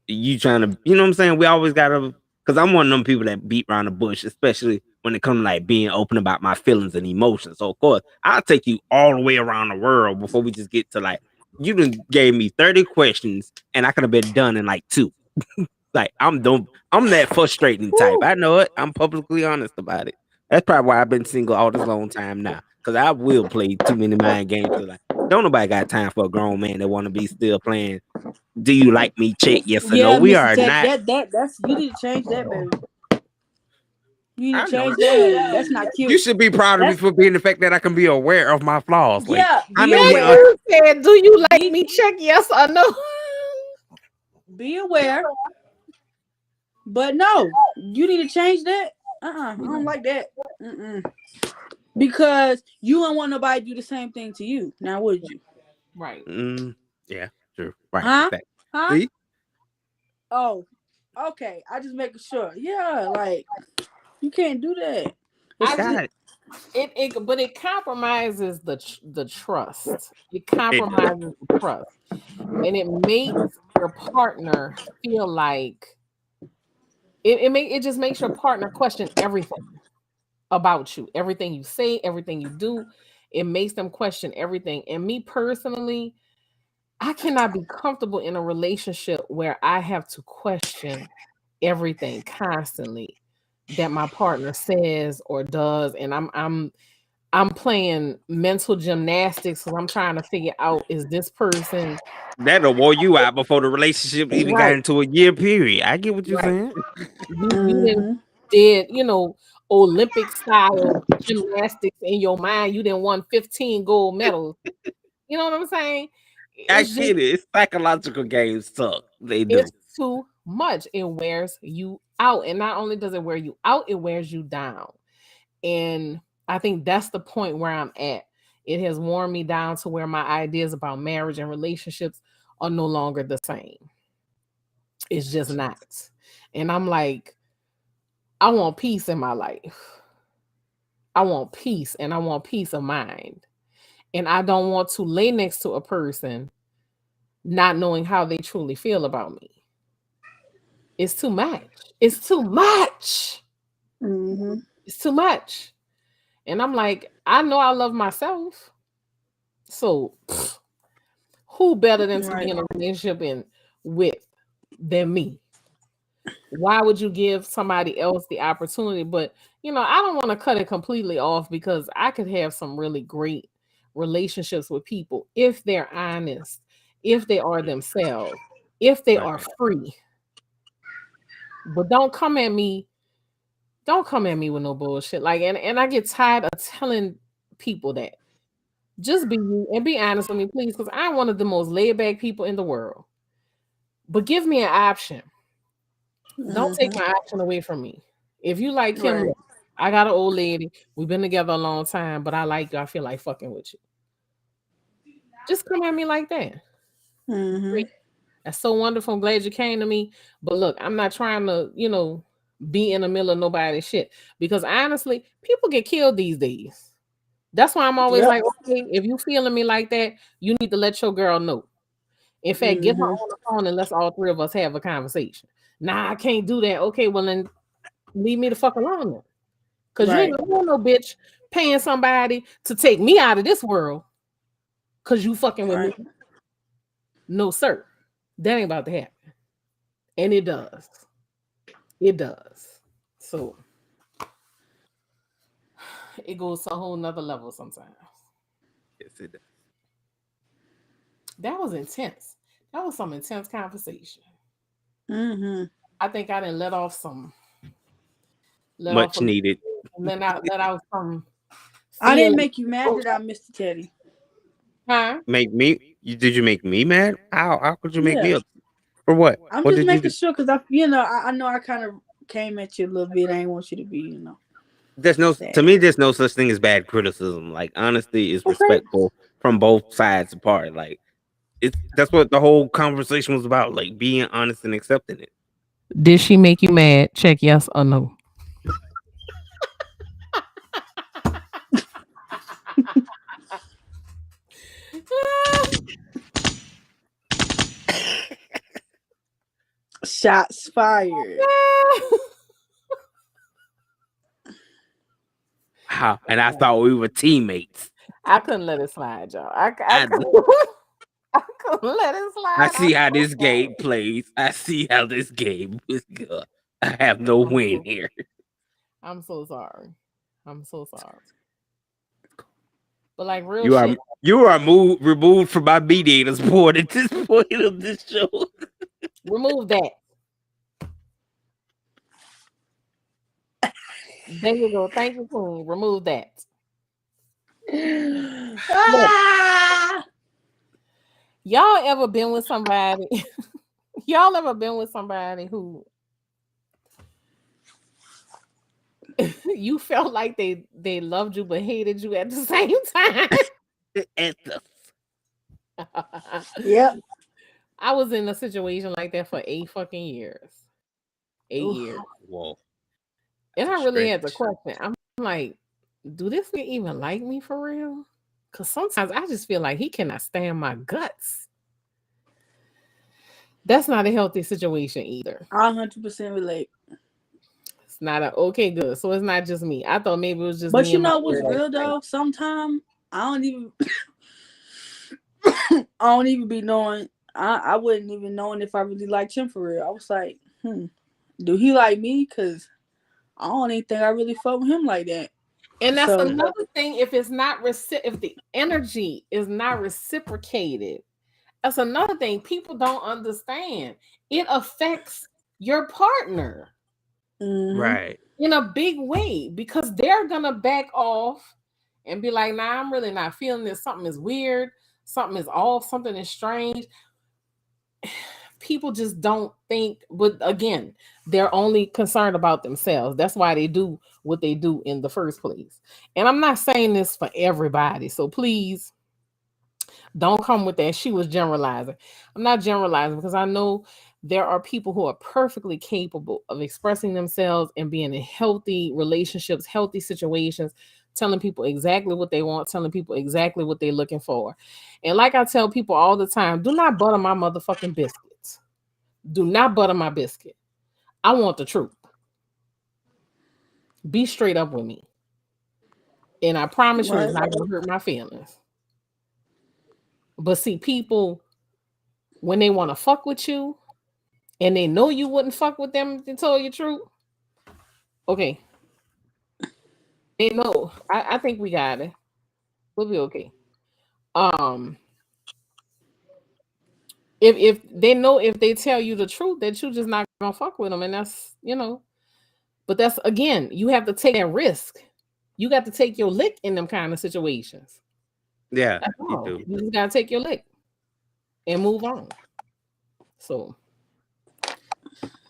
You trying to, you know what I'm saying? We always gotta, because I'm one of them people that beat around the bush, especially when it comes to like being open about my feelings and emotions. So of course, I'll take you all the way around the world before we just get to like you done gave me 30 questions and I could have been done in like 2. Like I'm that frustrating type. Woo. I know it. I'm publicly honest about it. That's probably why I've been single all this long time now. Cause I will play too many mind games. To like, don't nobody got time for a grown man that want to be still playing. Do you like me? Check yes or no. yeah, We Mr. are Tech, not. that's you need to change that, baby. You need I to know change it. that, baby. That's not You cute. should be proud of me That's for being the fact that I can be aware of my flaws. Like yeah. how Be many Then aware. you said, "Do you like Be me?" Check yes or no. be aware. But no, you need to change that. I don't like that. Mm-mm. Because you don't want nobody to do the same thing to you. Now, would you? Right. yeah, true. Right. Huh? Exactly. Huh? See? Oh, okay. I just making sure. Yeah, like you can't do that. I It's just God. but it compromises the trust. It It does. compromises the trust, and it makes your partner feel like it just makes your partner question everything about you, everything you say, everything you do. It makes them question everything. And me personally, I cannot be comfortable in a relationship where I have to question everything constantly that my partner says or does, and I'm playing mental gymnastics because I'm trying to figure out, is this person That'll wore you out before the relationship even got right, into a year period. I get what you're right? saying. You didn't mm-hmm. did Olympic style gymnastics in your mind. You didn't won 15 gold medals. You know what I'm saying? I It's just get it. It's psychological games suck. They do. it's too much. It wears you out, and not only does it wear you out, it wears you down. And I think that's the point where I'm at. It has worn me down to where my ideas about marriage and relationships are no longer the same. It's just not. And I'm like, I want peace in my life. I want peace and I want peace of mind. And I don't want to lay next to a person not knowing how they truly feel about me. It's too much. It's too much. Mm-hmm. It's too much. And I'm like, I know I love myself. So who better than to be Right. in a relationship with than me? Why would you give somebody else the opportunity? But I don't want to cut it completely off because I could have some really great relationships with people if they're honest, if they are themselves, if they are Right. free. But don't come at me with no bullshit. Like, and I get tired of telling people that. Just be you and be honest with me, please, because I'm one of the most laid back people in the world. But give me an option. Don't take Mm-hmm. my option away from me. If you like him, Right. look, I got an old lady. We've been together a long time, but I like you. I feel like fucking with you. Just come at me like that. Mm-hmm. Great. That's so wonderful. I'm glad you came to me. But look, I'm not trying to, be in the middle of nobody's shit. Because honestly, people get killed these days. That's why I'm always Yep. like, okay, if you feeling me like that, you need to let your girl know. In fact, get her Mm-hmm. on the phone and let's all three of us have a conversation. Nah, I can't do that. Okay, well then leave me the fuck alone then. Cause you ain't Right. gonna want no bitch paying somebody to take me out of this world cause you fucking with me. Right. No, sir. That ain't about to happen. And it does. It does. So it goes to a whole nother level sometimes. Yes, it does. That was intense. That was some intense conversation. Mm-hmm. I think I didn't let off Much a needed. and then that I was from. I didn't make you mad, did I, Mr. Teddy? Huh? Make me? Did you make me mad? How could you make me Yeah. up? For what? I'm What just did you do? making sure because I know I kind of came at you a little bit. I ain't want you to be, There's no sad. to me. There's no such thing as bad criticism. Like honesty is Okay. respectful from both sides apart. Like that's what the whole conversation was about. Like being honest and accepting it. Did she make you mad? Check yes or no. Shots fired. Wow. And I thought we were teammates. I couldn't let it slide, y'all. I I, couldn't, I couldn't let it slide. I see how this game plays. I see how this game is good. I have no win here. I'm so sorry. I'm so sorry. But like real You are shit. removed from my mediators board at this point of this show. Remove that. There you go. Thank you, Queen. Remove that. Ah! Y'all ever been with somebody? Y'all ever been with somebody who you felt like they loved you but hated you at the same time? Yep. I was in a situation like that for 8 fucking years. 8 Oof. years. Whoa. And I really had to question. I'm like, do this nigga even like me for real? Because sometimes I just feel like he cannot stand my guts. That's not a healthy situation either. I 100% relate. It's not a okay, good. So it's not just me. I thought maybe it was just But me. you And my know what's weird real ass though? Sometimes I don't even I don't even be knowing. I wouldn't even knowing if I really liked him for real. I was like, do he like me? Because I don't even think I really fuck with him like that. And that's So, another thing. If it's not if the energy is not reciprocated, that's another thing people don't understand. It affects your partner Right. in a big way because they're gonna back off and be like, "Nah, I'm really not feeling this. Something is weird. Something is off. Something is strange." People just don't think, but again, they're only concerned about themselves. That's why they do what they do in the first place. And I'm not saying this for everybody, so please don't come with that. She was generalizing. I'm not generalizing because I know there are people who are perfectly capable of expressing themselves and being in healthy relationships, healthy situations, telling people exactly what they want, telling people exactly what they're looking for. And like I tell people all the time, do not butter my motherfucking biscuits. Do not butter my biscuit. I want the truth. Be straight up with me. And I promise you it's not going to hurt my feelings. But see, people, when they want to fuck with you and they know you wouldn't fuck with them if they told you the truth, okay. They know. I think we got it. We'll be okay. If they know if they tell you the truth that you're just not gonna fuck with them, and that's but that's again, you have to take that risk. You got to take your lick in them kind of situations. Yeah, That's you all. do. You just gotta take your lick and move on. So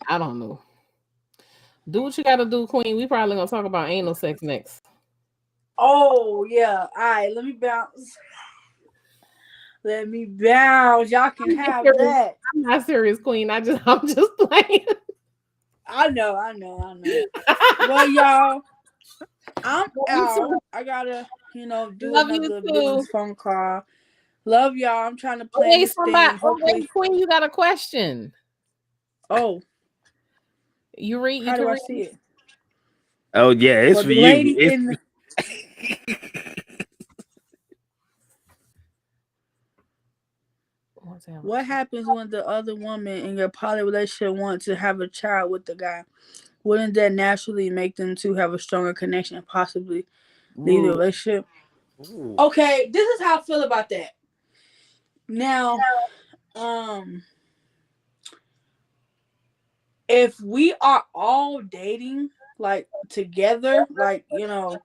I don't know. Do what you gotta do, Queen. We probably gonna talk about anal sex next. oh yeah. All right, let me bounce. Let me bounce. Y'all can have that. I'm not serious, Queen. I'm just playing. I know. Well, y'all, I'm out. I gotta, do Love you another too. business phone call. Love y'all. I'm trying to plan Wait, this thing. Hopefully, wait, Queen, you got a question. oh, You read. how You do can I read. see it? Oh yeah, it's Well, for the you. lady It's in. What happens when the other woman in your poly relationship wants to have a child with the guy? Wouldn't that naturally make them two have a stronger connection and possibly leave the relationship? Ooh. Okay, this is how I feel about that. Now, if we are all dating, like together, like then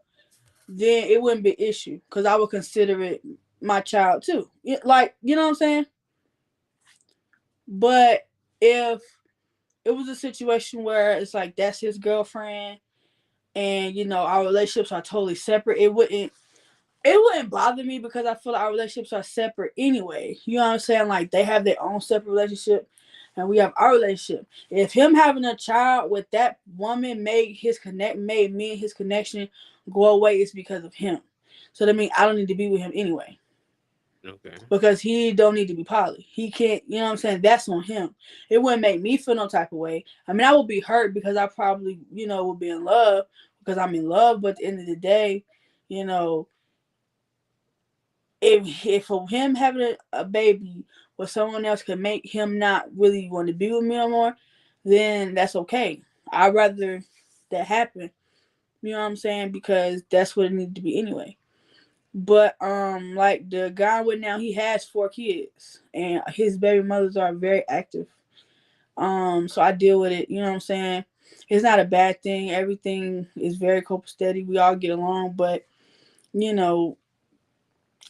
it wouldn't be an issue because I would consider it my child too. Like you know what I'm saying? But if it was a situation where it's like that's his girlfriend and our relationships are totally separate, it wouldn't bother me because I feel like our relationships are separate anyway. You know what I'm saying? Like they have their own separate relationship and we have our relationship. If him having a child with that woman made me and his connection go away, it's because of him. So that means I don't need to be with him anyway. Okay. Because he don't need to be poly. He can't, you know what I'm saying? That's on him. It wouldn't make me feel no type of way. I mean, I would be hurt because I probably, would be in love because I'm in love. But at the end of the day, you know, if for him having a baby with someone else could make him not really want to be with me no more, then that's okay. I'd rather that happen. You know what I'm saying? Because that's what it needed to be anyway. But like the guy with now, he has 4 kids, and his baby mothers are very active. So I deal with it. You know what I'm saying? It's not a bad thing. Everything is very copacetic. We all get along, but you know,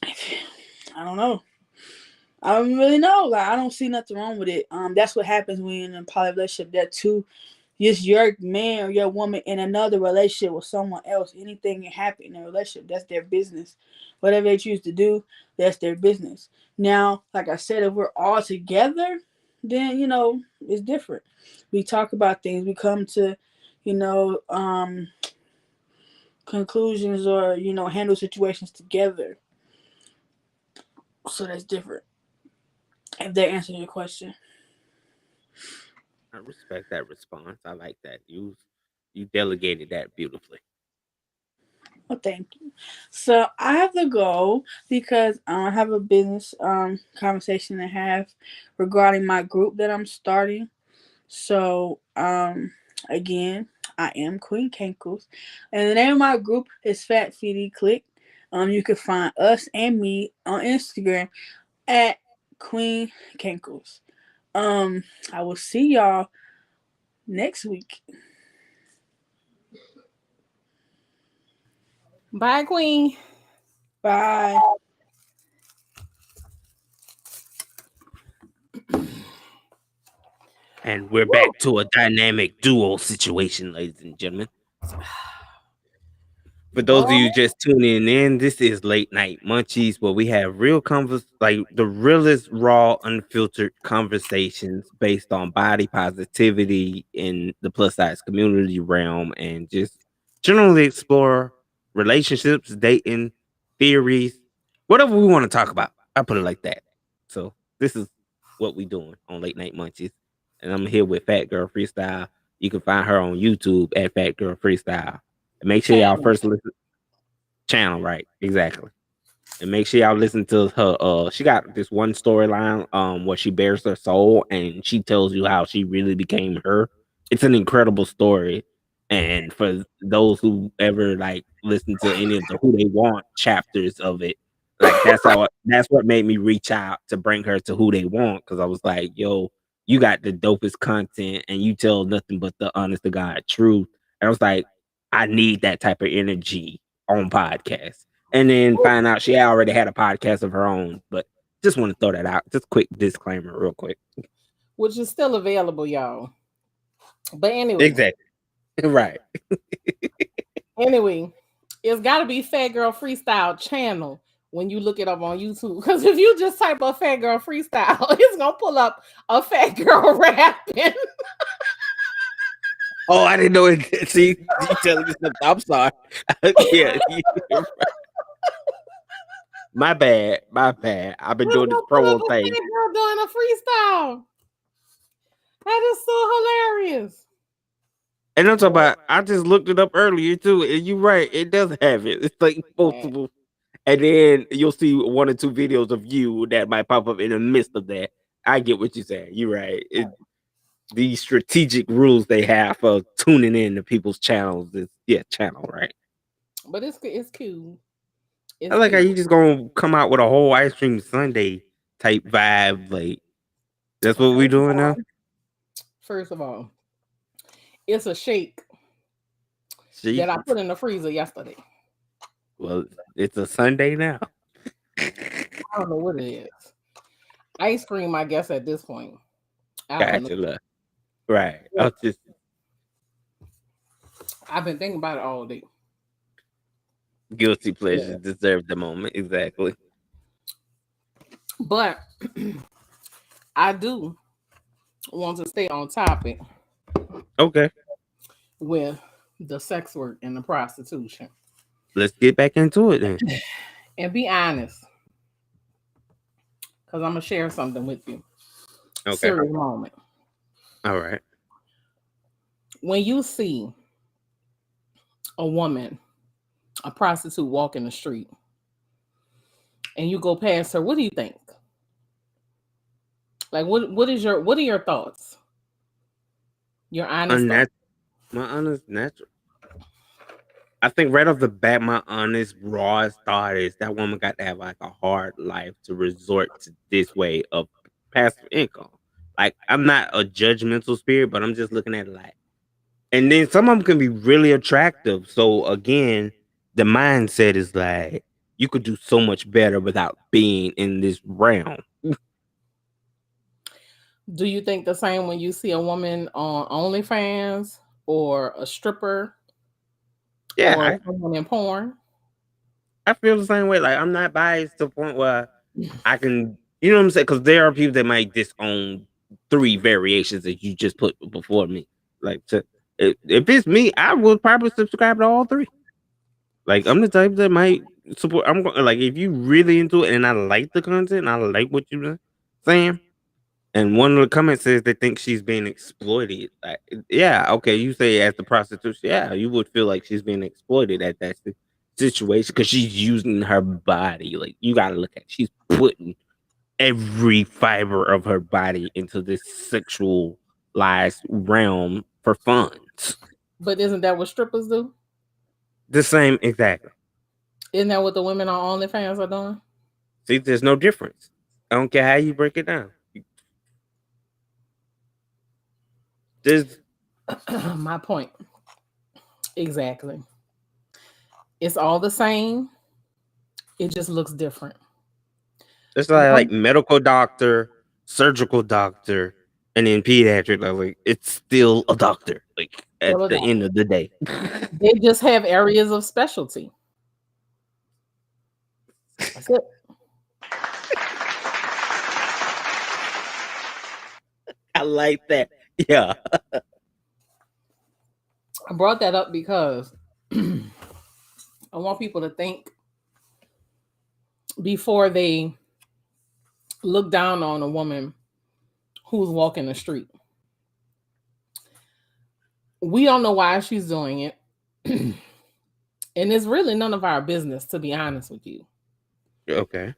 I don't know. I don't really know. Like I don't see nothing wrong with it. That's what happens when you're in a poly relationship. That two, just your man or your woman in another relationship with someone else. Anything can happen in a relationship. That's their business. Whatever they choose to do, that's their business. Now, like I said, if we're all together, then it's different. We talk about things. We come to, you know, um, conclusions or handle situations together. So that's different. If that answers your question. I respect that response. I like that. You delegated that beautifully. Well, thank you. So I have to go because I have a business conversation to have regarding my group that I'm starting. So again, I am Queen Cankles, and the name of my group is Fat Feety Click. You can find us and me on Instagram at Queen Cankles. I will see y'all next week. Bye, Queen. Bye. And we're Woo. back to a dynamic duo situation, ladies and gentlemen. For those of Boy, you just tuning in, this is Late Night Munchies, where we have real like the realest, raw, unfiltered conversations based on body positivity in the plus size community realm, and just generally explore relationships, dating, theories, whatever we want to talk about. I put it like that. So this is what we doing on Late Night Munchies, and I'm here with Fat Girl Freestyle. You can find her on YouTube at Fat Girl Freestyle. And make sure y'all channel. first listen channel, right? Exactly. And make sure y'all listen to her. She got this one storyline where she bears her soul and she tells you how she really became her. It's an incredible story. And for those who ever like listen to any of the Who They Want chapters of it, like that's what made me reach out to bring her to Who They Want, because I was like, yo, you got the dopest content and you tell nothing but the honest to God truth. And I was like, I need that type of energy on podcasts. And then find out she already had a podcast of her own. But just want to throw that out. Just quick disclaimer, real quick. Which is still available, y'all. But Exactly. Right. anyway, it's got to be Fat Girl Freestyle channel when you look it up on YouTube. Because if you just type up Fat Girl Freestyle, it's gonna pull up a fat girl rapping. Oh, I didn't know it. See, you telling me something. I'm sorry. Yeah. My bad. My bad. I've been It's doing this gonna pull up promo a thing. fat girl doing a freestyle. That is so hilarious. And I'm talking about, I just looked it up earlier too. And you're right. It does have it. It's like multiple. And then you'll see one or two videos of you that might pop up in the midst of that. I get what you're saying. You're right. These strategic rules they have for tuning in to people's channels is channel, right? But it's cute. I It's like how cute. you just gonna come out with a whole ice cream sundae type vibe. Like that's what we doing now. First of all, it's a shake. that I put in the freezer yesterday. Well, it's a Sunday now. I don't know what it is. Ice cream, I guess, at this point. I don't know. Gotcha, look. Right. I've been thinking about it all day. Guilty pleasures deserve the moment. Exactly. But I do want to stay on topic. Okay. With the sex work and the prostitution. Let's get back into it then. And be honest. Because I'm going to share something with you. Okay. Serious moment. All right. When you see a woman, a prostitute, walk in the street, and you go past her, what do you think? Like, what are your thoughts? Your honest my honest natural. I think right off the bat, my honest rawest thought is that woman got to have like a hard life to resort to this way of passive income. Like, I'm not a judgmental spirit, but I'm just looking at it like, and then some of them can be really attractive. So again, the mindset is like, you could do so much better without being in this realm. Do you think the same when you see a woman on OnlyFans or a stripper? Yeah, or someone in porn? I feel the same way. Like, I'm not biased to the point where I can, you know what I'm saying? Because there are people that might disown 3 variations that you just put before me. Like, if it's me, I would probably subscribe to all 3. Like, I'm the type that might support. I'm going like, if you really into it and I like the content, and I like what you're saying. And one of the comments says they think she's being exploited. Like, yeah, okay, you say as the prostitution, yeah, you would feel like she's being exploited at that situation because she's using her body. Like, you got to look at, she's putting every fiber of her body into this sexualized realm for fun. But isn't that what strippers do? The same, exactly. Isn't that what the women on OnlyFans are doing? See, there's no difference. I don't care how you break it down. There's my point. Exactly. It's all the same. It just looks different. It's like medical doctor, surgical doctor, and then pediatric. Like, it's still a doctor. Like, at the end of the day, they just have areas of specialty. That's it. I like that. Yeah. I brought that up because I want people to think before they look down on a woman who's walking the street. We don't know why she's doing it. And it's really none of our business, to be honest with you. Okay.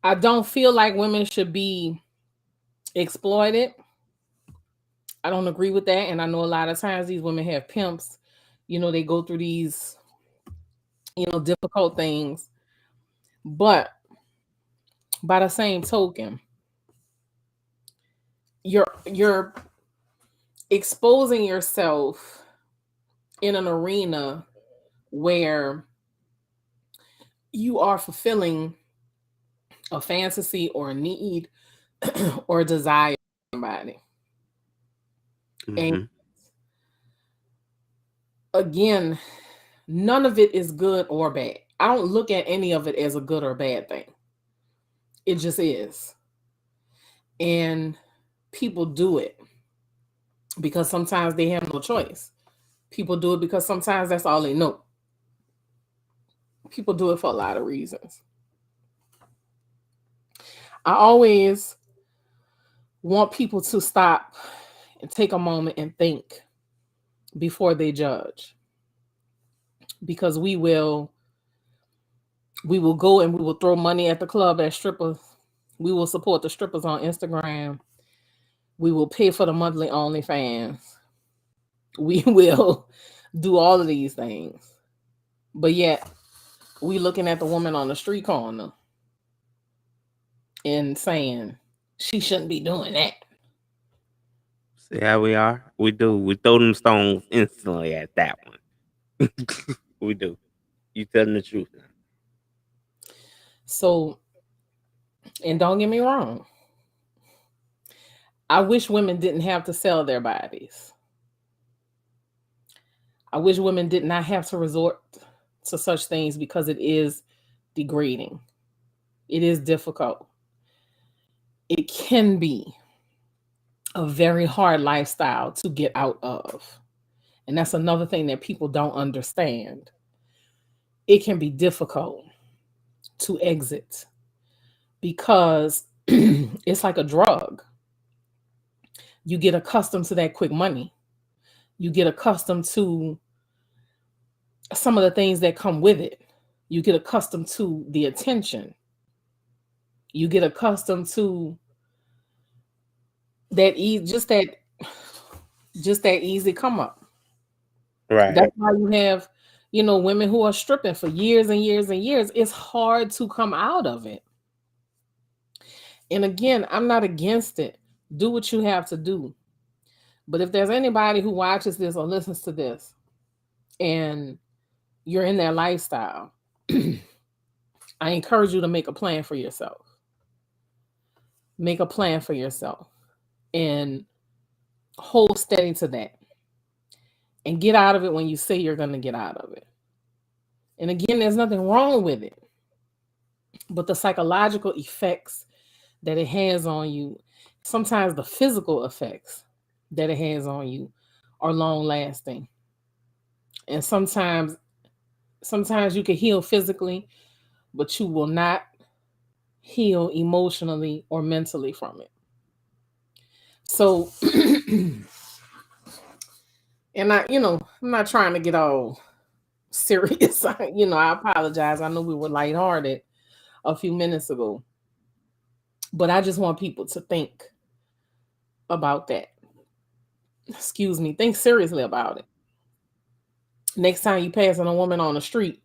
I don't feel like women should be exploited. I don't agree with that. And I know a lot of times these women have pimps. You know, they go through these, difficult things. But by the same token, you're exposing yourself in an arena where you are fulfilling a fantasy or a need or a desire for somebody. Mm-hmm. And again, none of it is good or bad. I don't look at any of it as a good or bad thing. It just is. And people do it because sometimes they have no choice. People do it because sometimes that's all they know. People do it for a lot of reasons. I always want people to stop and take a moment and think before they judge. Because we will go and we will throw money at the club at strippers. We will support the strippers on Instagram. We will pay for the monthly OnlyFans. We will do all of these things. But yet, we looking at the woman on the street corner and saying, she shouldn't be doing that. See how we are? We do. We throw them stones instantly at that one. We do. You telling the truth now. So, and don't get me wrong, I wish women didn't have to sell their bodies. I wish women did not have to resort to such things because it is degrading. It is difficult. It can be a very hard lifestyle to get out of. And that's another thing that people don't understand. It can be difficult to exit because it's like a drug. You get accustomed to that quick money. You get accustomed to some of the things that come with it. You get accustomed to the attention. You get accustomed to that just that easy come up. Right. That's why you have, women who are stripping for years and years and years. It's hard to come out of it. And again, I'm not against it. Do what you have to do. But if there's anybody who watches this or listens to this and you're in that lifestyle, I encourage you to make a plan for yourself. Make a plan for yourself and hold steady to that. And get out of it when you say you're going to get out of it. And again, there's nothing wrong with it. But the psychological effects that it has on you, sometimes the physical effects that it has on you are long lasting. And sometimes you can heal physically, but you will not heal emotionally or mentally from it. So, and I'm not trying to get all serious. I apologize. I know we were lighthearted a few minutes ago, but I just want people to think about that. Excuse me. Think seriously about it. Next time you pass on a woman on the street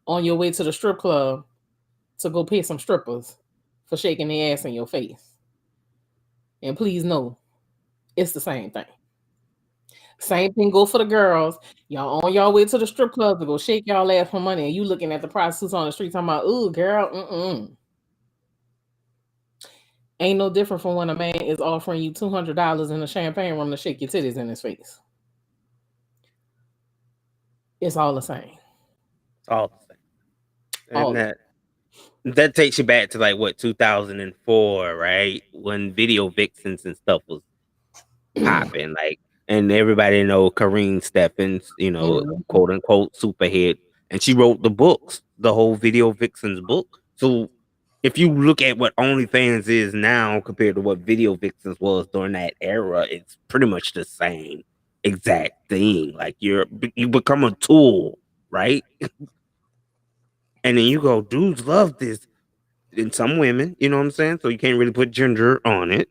on your way to the strip club to go pay some strippers for shaking their ass in your face. And please know, it's the same thing. Same thing go for the girls. Y'all on y'all way to the strip club to go shake y'all ass for money, and you looking at the prostitutes on the street talking about, ooh, girl, Ain't no different from when a man is offering you $200 in a champagne room to shake your titties in his face. It's all the same. All the same. And that takes you back to like what 2004, right? When video vixens and stuff was popping, like, and everybody know Kareen Steffens, quote unquote superhead, and she wrote the books, the whole video vixens book. So if you look at what OnlyFans is now compared to what video vixens was during that era, it's pretty much the same exact thing. Like you become a tool, right? And then you go, dudes love this. And some women, you know what I'm saying? So you can't really put gender on it.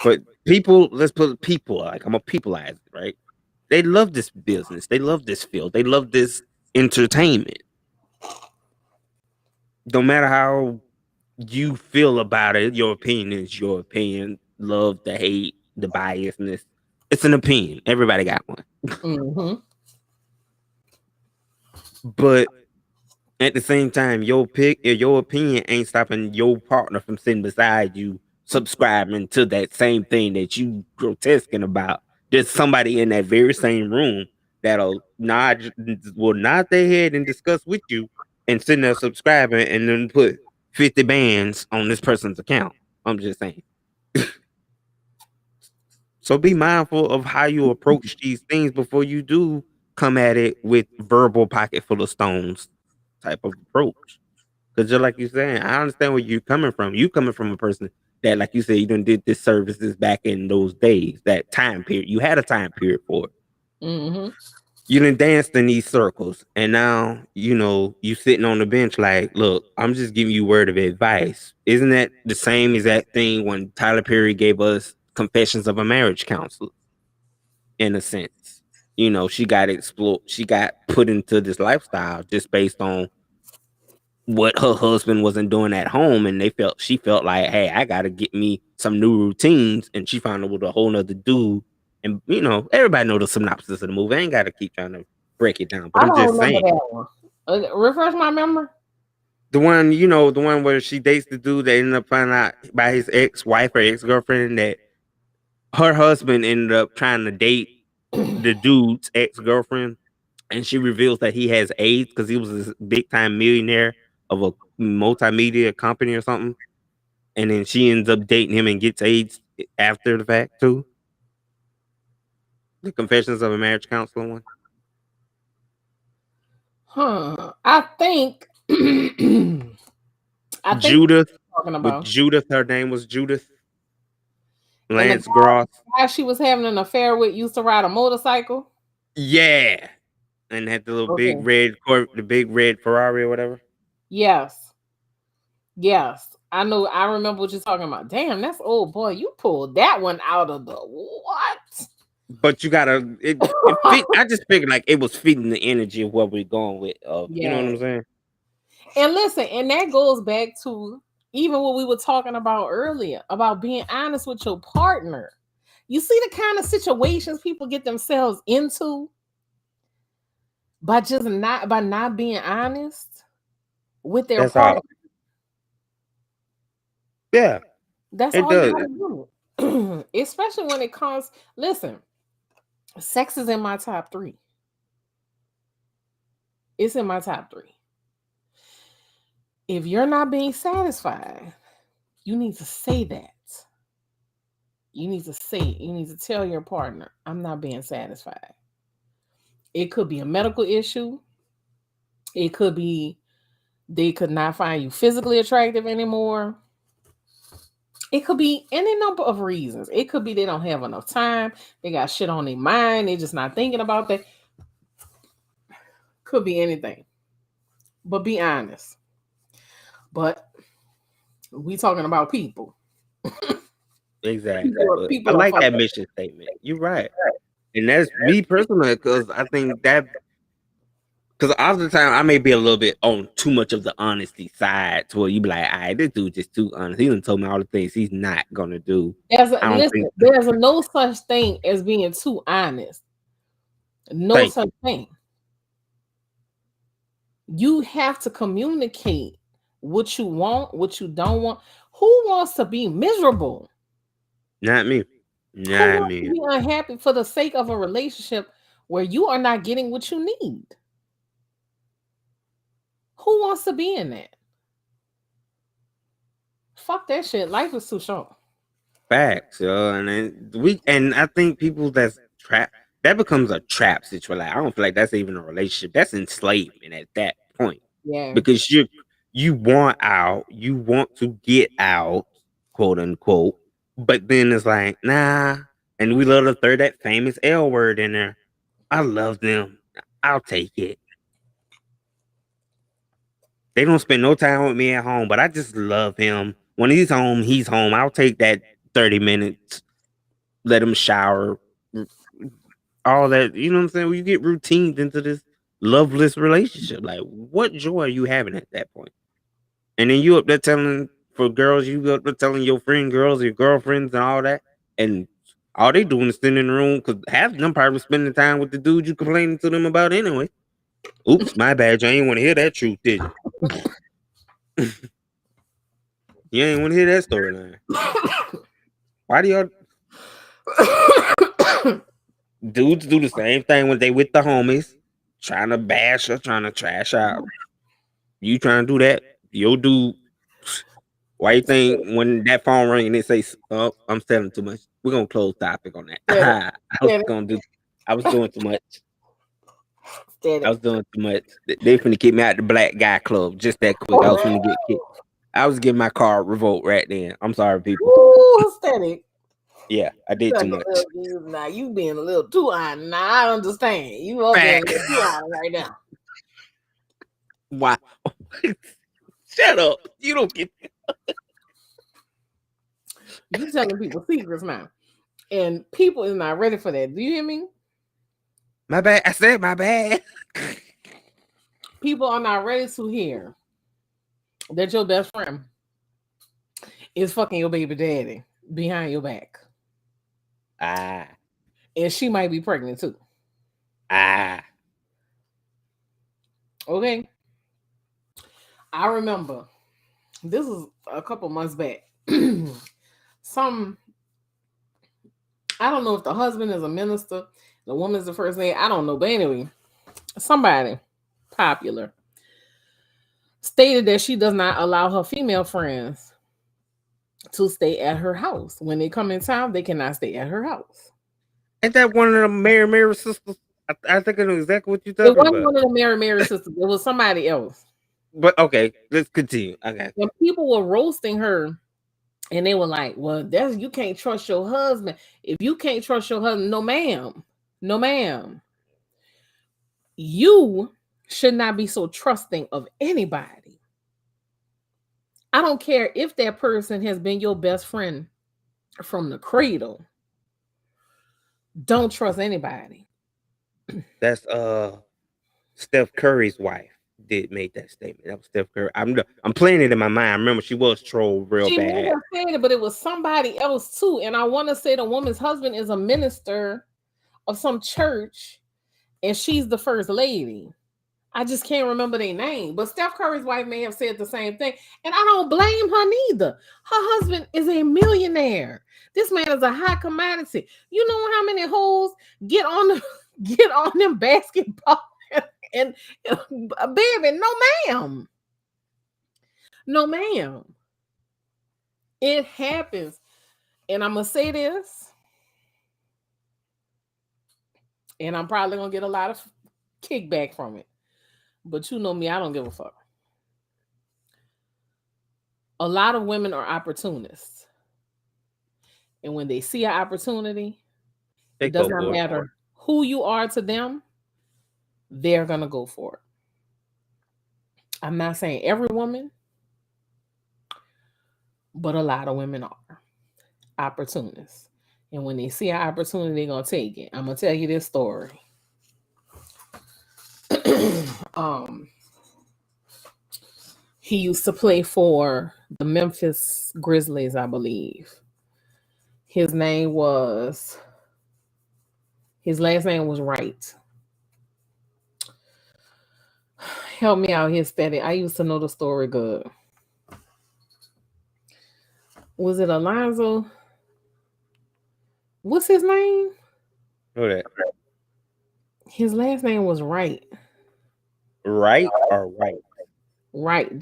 But people, let's put people, like I'm a peopleizer, right? They love this business. They love this field. They love this entertainment. No matter how you feel about it, your opinion is your opinion. Love, the hate, the biasness. It's an opinion. Everybody got one. But at the same time, your opinion ain't stopping your partner from sitting beside you, subscribing to that same thing that you grotesquing about. There's somebody in that very same room will nod their head and discuss with you and sitting there subscribing and then put 50 bands on this person's account. I'm just saying. So be mindful of how you approach these things before you do come at it with verbal pocket full of stones type of approach. Because just like you're saying, I understand where you're coming from. You coming from a person that, like you said, you done did this services back in those days, that time period. You had a time period for it. You done danced in these circles, and now you sitting on the bench like, look, I'm just giving you word of advice. Isn't that the same exact thing when Tyler Perry gave us Confessions of a Marriage Counselor? In a sense, she got put into this lifestyle just based on what her husband wasn't doing at home, and she felt like, hey, I gotta get me some new routines, and she found out with a whole nother dude. And everybody know the synopsis of the movie. I ain't gotta keep trying to break it down, but I I'm don't just remember saying. that one. Refresh my memory. The one, the one where she dates the dude that ended up finding out by his ex-wife or ex-girlfriend that her husband ended up trying to date the dude's ex-girlfriend, and she reveals that he has AIDS because he was this big-time millionaire of a multimedia company or something. And then she ends up dating him and gets AIDS after the fact too. The Confessions of a Marriage Counselor one. I think Judith. Talking With about Judith, her name was Judith. Lance Gross. Guy she was having an affair with used to ride a motorcycle. Yeah. And had the little big red Ferrari or whatever. Yes. I know. I remember what you're talking about. Damn, that's old boy. You pulled that one out of the what? But you gotta it fit. I just figured like it was fitting the energy of what we're going with. You know what I'm saying? And listen, and that goes back to even what we were talking about earlier about being honest with your partner. You see the kind of situations people get themselves into by not being honest with their partner. Yeah, that's all you gotta do. Especially when it comes. Listen, sex is in my top 3. It's in my top 3. If you're not being satisfied, you need to say that. You need to tell your partner, I'm not being satisfied. It could be a medical issue. It could be they could not find you physically attractive anymore. It could be any number of reasons. It could be they don't have enough time. They got shit on their mind. They're just not thinking about that. Could be anything. But be honest. But we talking about people. Exactly. I like that mission statement. You're right. And that's me personally, because I think that because all the time I may be a little bit on too much of the honesty side to where you be like, all right, this dude just too honest. He done told me all the things he's not gonna do. There's no such thing as being too honest. No such thing. You have to communicate what you want, what you don't want. Who wants to be miserable? Not me. Not me. To be unhappy for the sake of a relationship where you are not getting what you need. Who wants to be in that? Fuck that shit. Life is too short. Facts, yo. And I think people that's trapped, that becomes a trap situation. Like, I don't feel like that's even a relationship. That's enslavement at that point. Yeah. Because you want out, you want to get out, quote unquote. But then it's like, nah. And we love to throw that famous L word in there. I love them. I'll take it. They don't spend no time with me at home, but I just love him. When he's home, he's home. I'll take that 30 minutes, let him shower, all that. You know what I'm saying? When you get routines into this loveless relationship, like what joy are you having at that point? And then you up there telling for girls, you up there telling your friend girls, your girlfriends, and all that, and all they doing is sitting in the room because half of them probably spending time with the dude you complaining to them about anyway. Oops, my bad. You ain't want to hear that truth, did you? You ain't want to hear that storyline. Why do y'all dudes do the same thing when they with the homies, trying to bash or trying to trash out? You trying to do that? Your dude. Why you think when that phone ring and they say, "Oh, I'm selling too much"? We're gonna close topic on that. I was doing too much. I was doing too much. They finna kick me out the black guy club just that quick. I was finna get kicked. I was getting my car revoked right then. I'm sorry, people. Ooh, aesthetic. Yeah, I did too much. Now you being a little too honest. Now I understand. You are being a little too honest right now. Wow. Shut up. You don't get it. You telling people secrets now. And people is not ready for that. Do you hear me? My bad. I said my bad. People are not ready to hear that your best friend is fucking your baby daddy behind your back. And she might be pregnant too. Okay. I remember this was a couple months back. I don't know if the husband is a minister, the woman's the first lady. I don't know. But anyway, somebody popular stated that she does not allow her female friends to stay at her house. When they come in town, they cannot stay at her house. Ain't that one of the Mary sisters? I think I know exactly what you're talking about. It wasn't one of the Mary sisters. It was somebody else. But okay, let's continue. Okay. When people were roasting her, and they were like, well, you can't trust your husband. If you can't trust your husband, no ma'am. No ma'am. You should not be so trusting of anybody. I don't care if that person has been your best friend from the cradle. Don't trust anybody. That's Steph Curry's wife did make that statement. That was Steph Curry. I'm playing it in my mind. I remember she was trolled real bad. She may have said it, but it was somebody else too. And I want to say the woman's husband is a minister of some church, and she's the first lady. I just can't remember their name. But Steph Curry's wife may have said the same thing. And I don't blame her neither. Her husband is a millionaire. This man is a high commodity. You know how many hoes get on them basketball and baby, no ma'am. No ma'am. It happens. And I'm gonna say this, and I'm probably gonna get a lot of kickback from it. But you know me, I don't give a fuck. A lot of women are opportunists. And when they see an opportunity, it does not matter who you are to them, they're going to go for it. I'm not saying every woman, but a lot of women are opportunists. And when they see an opportunity, they're going to take it. I'm going to tell you this story. He used to play for the Memphis Grizzlies, I believe. His last name was Wright. Help me out here, Steady. I used to know the story good. Was it Alonzo? What's his name? Who that? His last name was Wright. Right or White? Wright. Wright.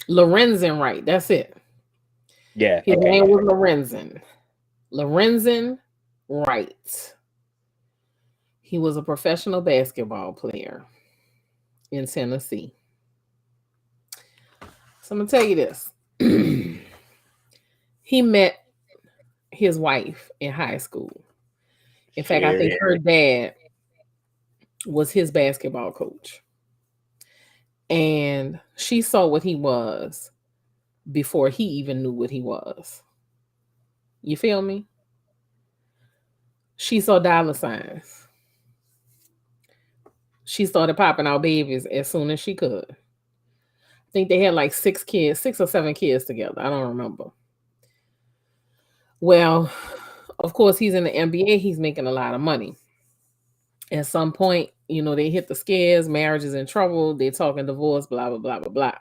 Lorenzen Wright. That's it. Yeah. His name was Lorenzen. Lorenzen Wright. He was a professional basketball player in Tennessee. So I'm going to tell you this. He met his wife in high school. In fact, I think her dad was his basketball coach. And she saw what he was before he even knew what he was. You feel me? She saw dollar signs. She started popping out babies as soon as she could. I think they had like 6 or 7 kids together. I don't remember. Well, of course, he's in the NBA. He's making a lot of money. At some point, they hit the scares, marriage is in trouble, they're talking divorce, blah, blah, blah, blah, blah.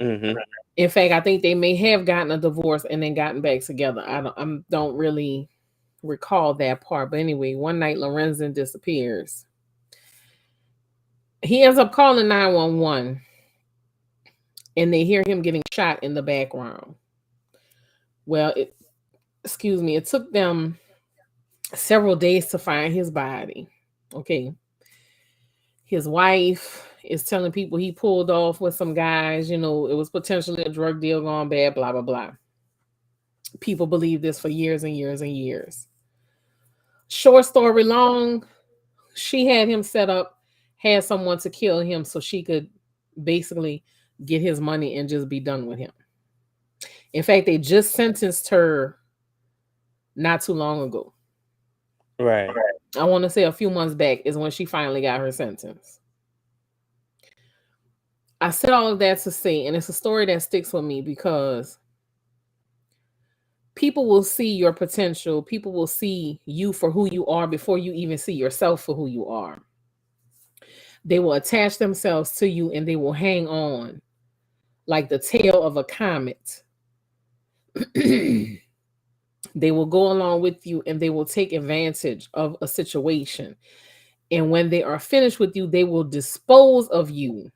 Mm-hmm. In fact, I think they may have gotten a divorce and then gotten back together. I don't really recall that part. But anyway, one night, Lorenzen disappears. He ends up calling 911, and they hear him getting shot in the background. Well, it took them several days to find his body. Okay. His wife is telling people he pulled off with some guys, it was potentially a drug deal gone bad, blah, blah, blah. People believe this for years and years and years. Short story long, she had him set up, had someone to kill him so she could basically get his money and just be done with him. In fact, they just sentenced her not too long ago. Right. I want to say a few months back is when she finally got her sentence. I said all of that to say, and it's a story that sticks with me because people will see your potential. People will see you for who you are before you even see yourself for who you are. They will attach themselves to you and they will hang on like the tail of a comet. They will go along with you and they will take advantage of a situation. And when they are finished with you, they will dispose of you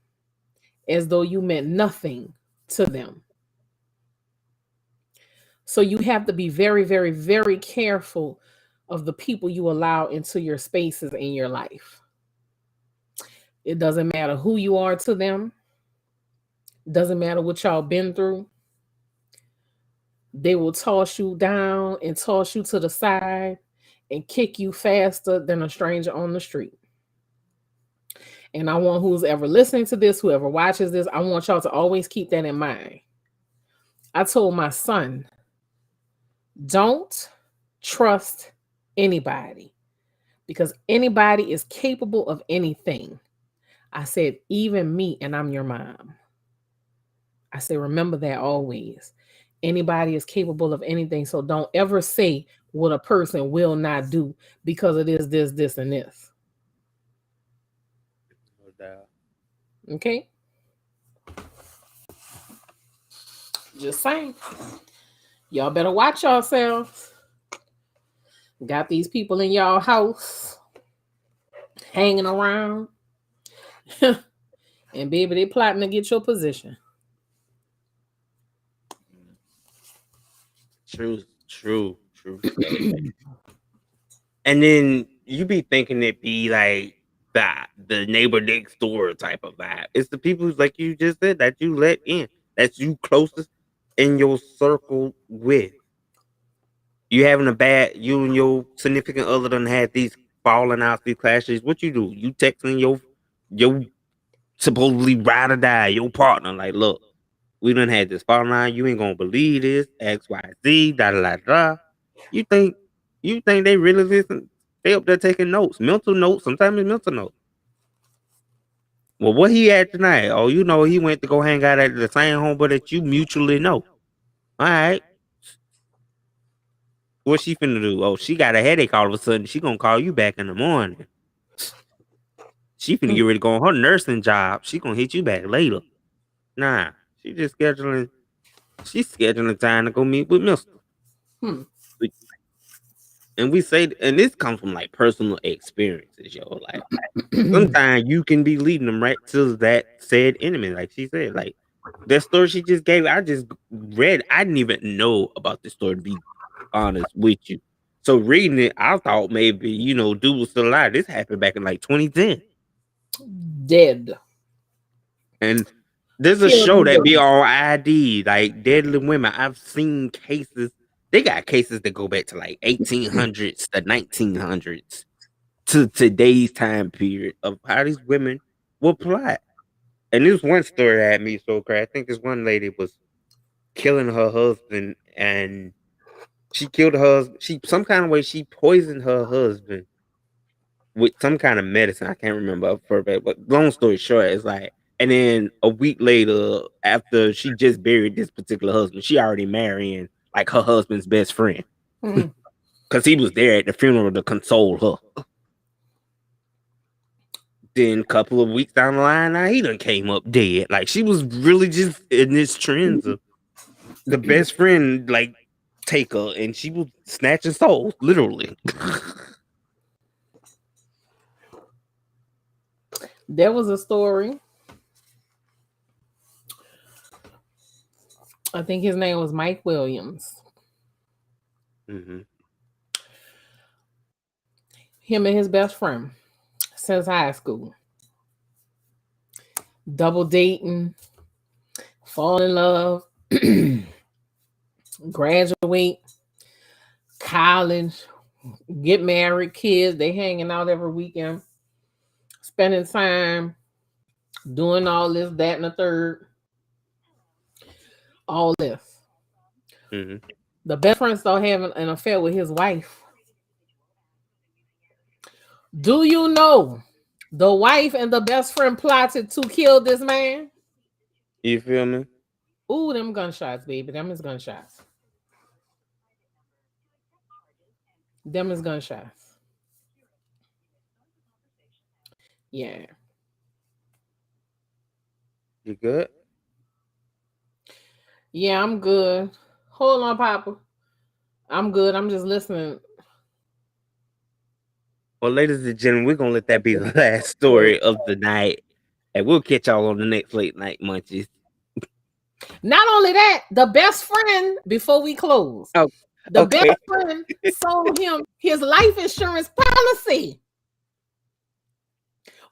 as though you meant nothing to them. So you have to be very, very, very careful of the people you allow into your spaces in your life. It doesn't matter who you are to them. Doesn't matter what y'all been through. They will toss you down and toss you to the side and kick you faster than a stranger on the street. And I want who's ever listening to this, whoever watches this, I want y'all to always keep that in mind. I told my son, don't trust anybody because anybody is capable of anything. I said, even me, and I'm your mom. I say, remember that always. Anybody is capable of anything. So don't ever say what a person will not do because it is this, and this. No doubt. Okay? Just saying. Y'all better watch yourselves. Got these people in y'all house hanging around. And baby, they plotting to get your position. True. And then you be thinking it be like the neighbor next door type of vibe. It's the people who's like you just said that you let in, that's you closest in your circle with. You having you and your significant other done had these falling out, these clashes. What you do? You texting your supposedly ride or die, your partner, like, look, we done had this falling out. You ain't gonna believe this. X, Y, Z, da da da da. You think they really listen? They up there taking notes, mental notes. Sometimes it's mental notes. Well, what he had tonight? Oh, you know, he went to go hang out at the same home, but that you mutually know. All right. What she finna do? Oh, she got a headache all of a sudden. She gonna call you back in the morning. She finna get ready to go on her nursing job. She gonna hit you back later. Nah, she just scheduling. She's scheduling time to go meet with Mister. And we say, and this comes from like personal experiences, yo. Like sometimes you can be leading them right to that said enemy, like she said. Like that story she just gave, I just read. I didn't even know about this story, to be honest with you. So reading it, I thought maybe, you know, dude was still alive. This happened back in like 2010. Dead. And there's a show that be all ID, like Deadly Women. I've seen cases. They got cases that go back to like 1800s to 1900s to today's time period of how these women will plot. And this one story had me so crazy. I think this one lady was killing her husband, and she killed her husband. She some kind of way she poisoned her husband with some kind of medicine. I can't remember for that, but long story short, it's like, and then a week later, after she just buried this particular husband, she already marrying like her husband's best friend because he was there at the funeral to console her. Then a couple of weeks down the line, now he done came up dead. Like she was really just in this trend of the best friend like take her, and she was snatching souls, literally. There was a story. I think his name was Mike Williams. Mm-hmm. Him and his best friend since high school. Double dating, fall in love, graduate, college, get married, kids. They hanging out every weekend, spending time, doing all this, that, and the third. All this. Mm-hmm. The best friend started having an affair with his wife. Do you know the wife and the best friend plotted to kill this man? You feel me? Ooh, them gunshots, baby. Them is gunshots. Them is gunshots. Yeah. You good? Yeah, I'm good. Hold on, Papa. I'm good. I'm just listening. Well, ladies and gentlemen, we're gonna let that be the last story of the night. And we'll catch y'all on the next late night munchies. Not only that, the best friend, before we close, Oh, the okay. best friend sold him his life insurance policy.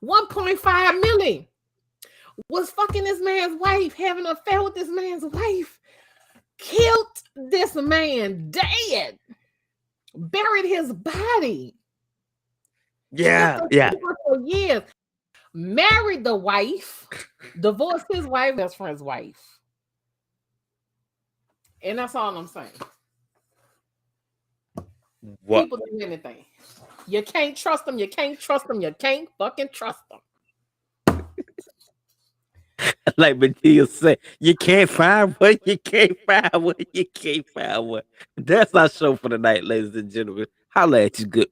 1.5 million. Was fucking this man's wife, having an affair with this man's wife, killed this man dead, buried his body. Yeah. For years, married the wife, divorced his wife, best friend's wife. And that's all I'm saying. What? People do anything. You can't trust them. You can't trust them. You can't fucking trust them. Like Mattia said, you can't find one, you can't find one, you can't find one. That's our show for the night, ladies and gentlemen. Holla at you, good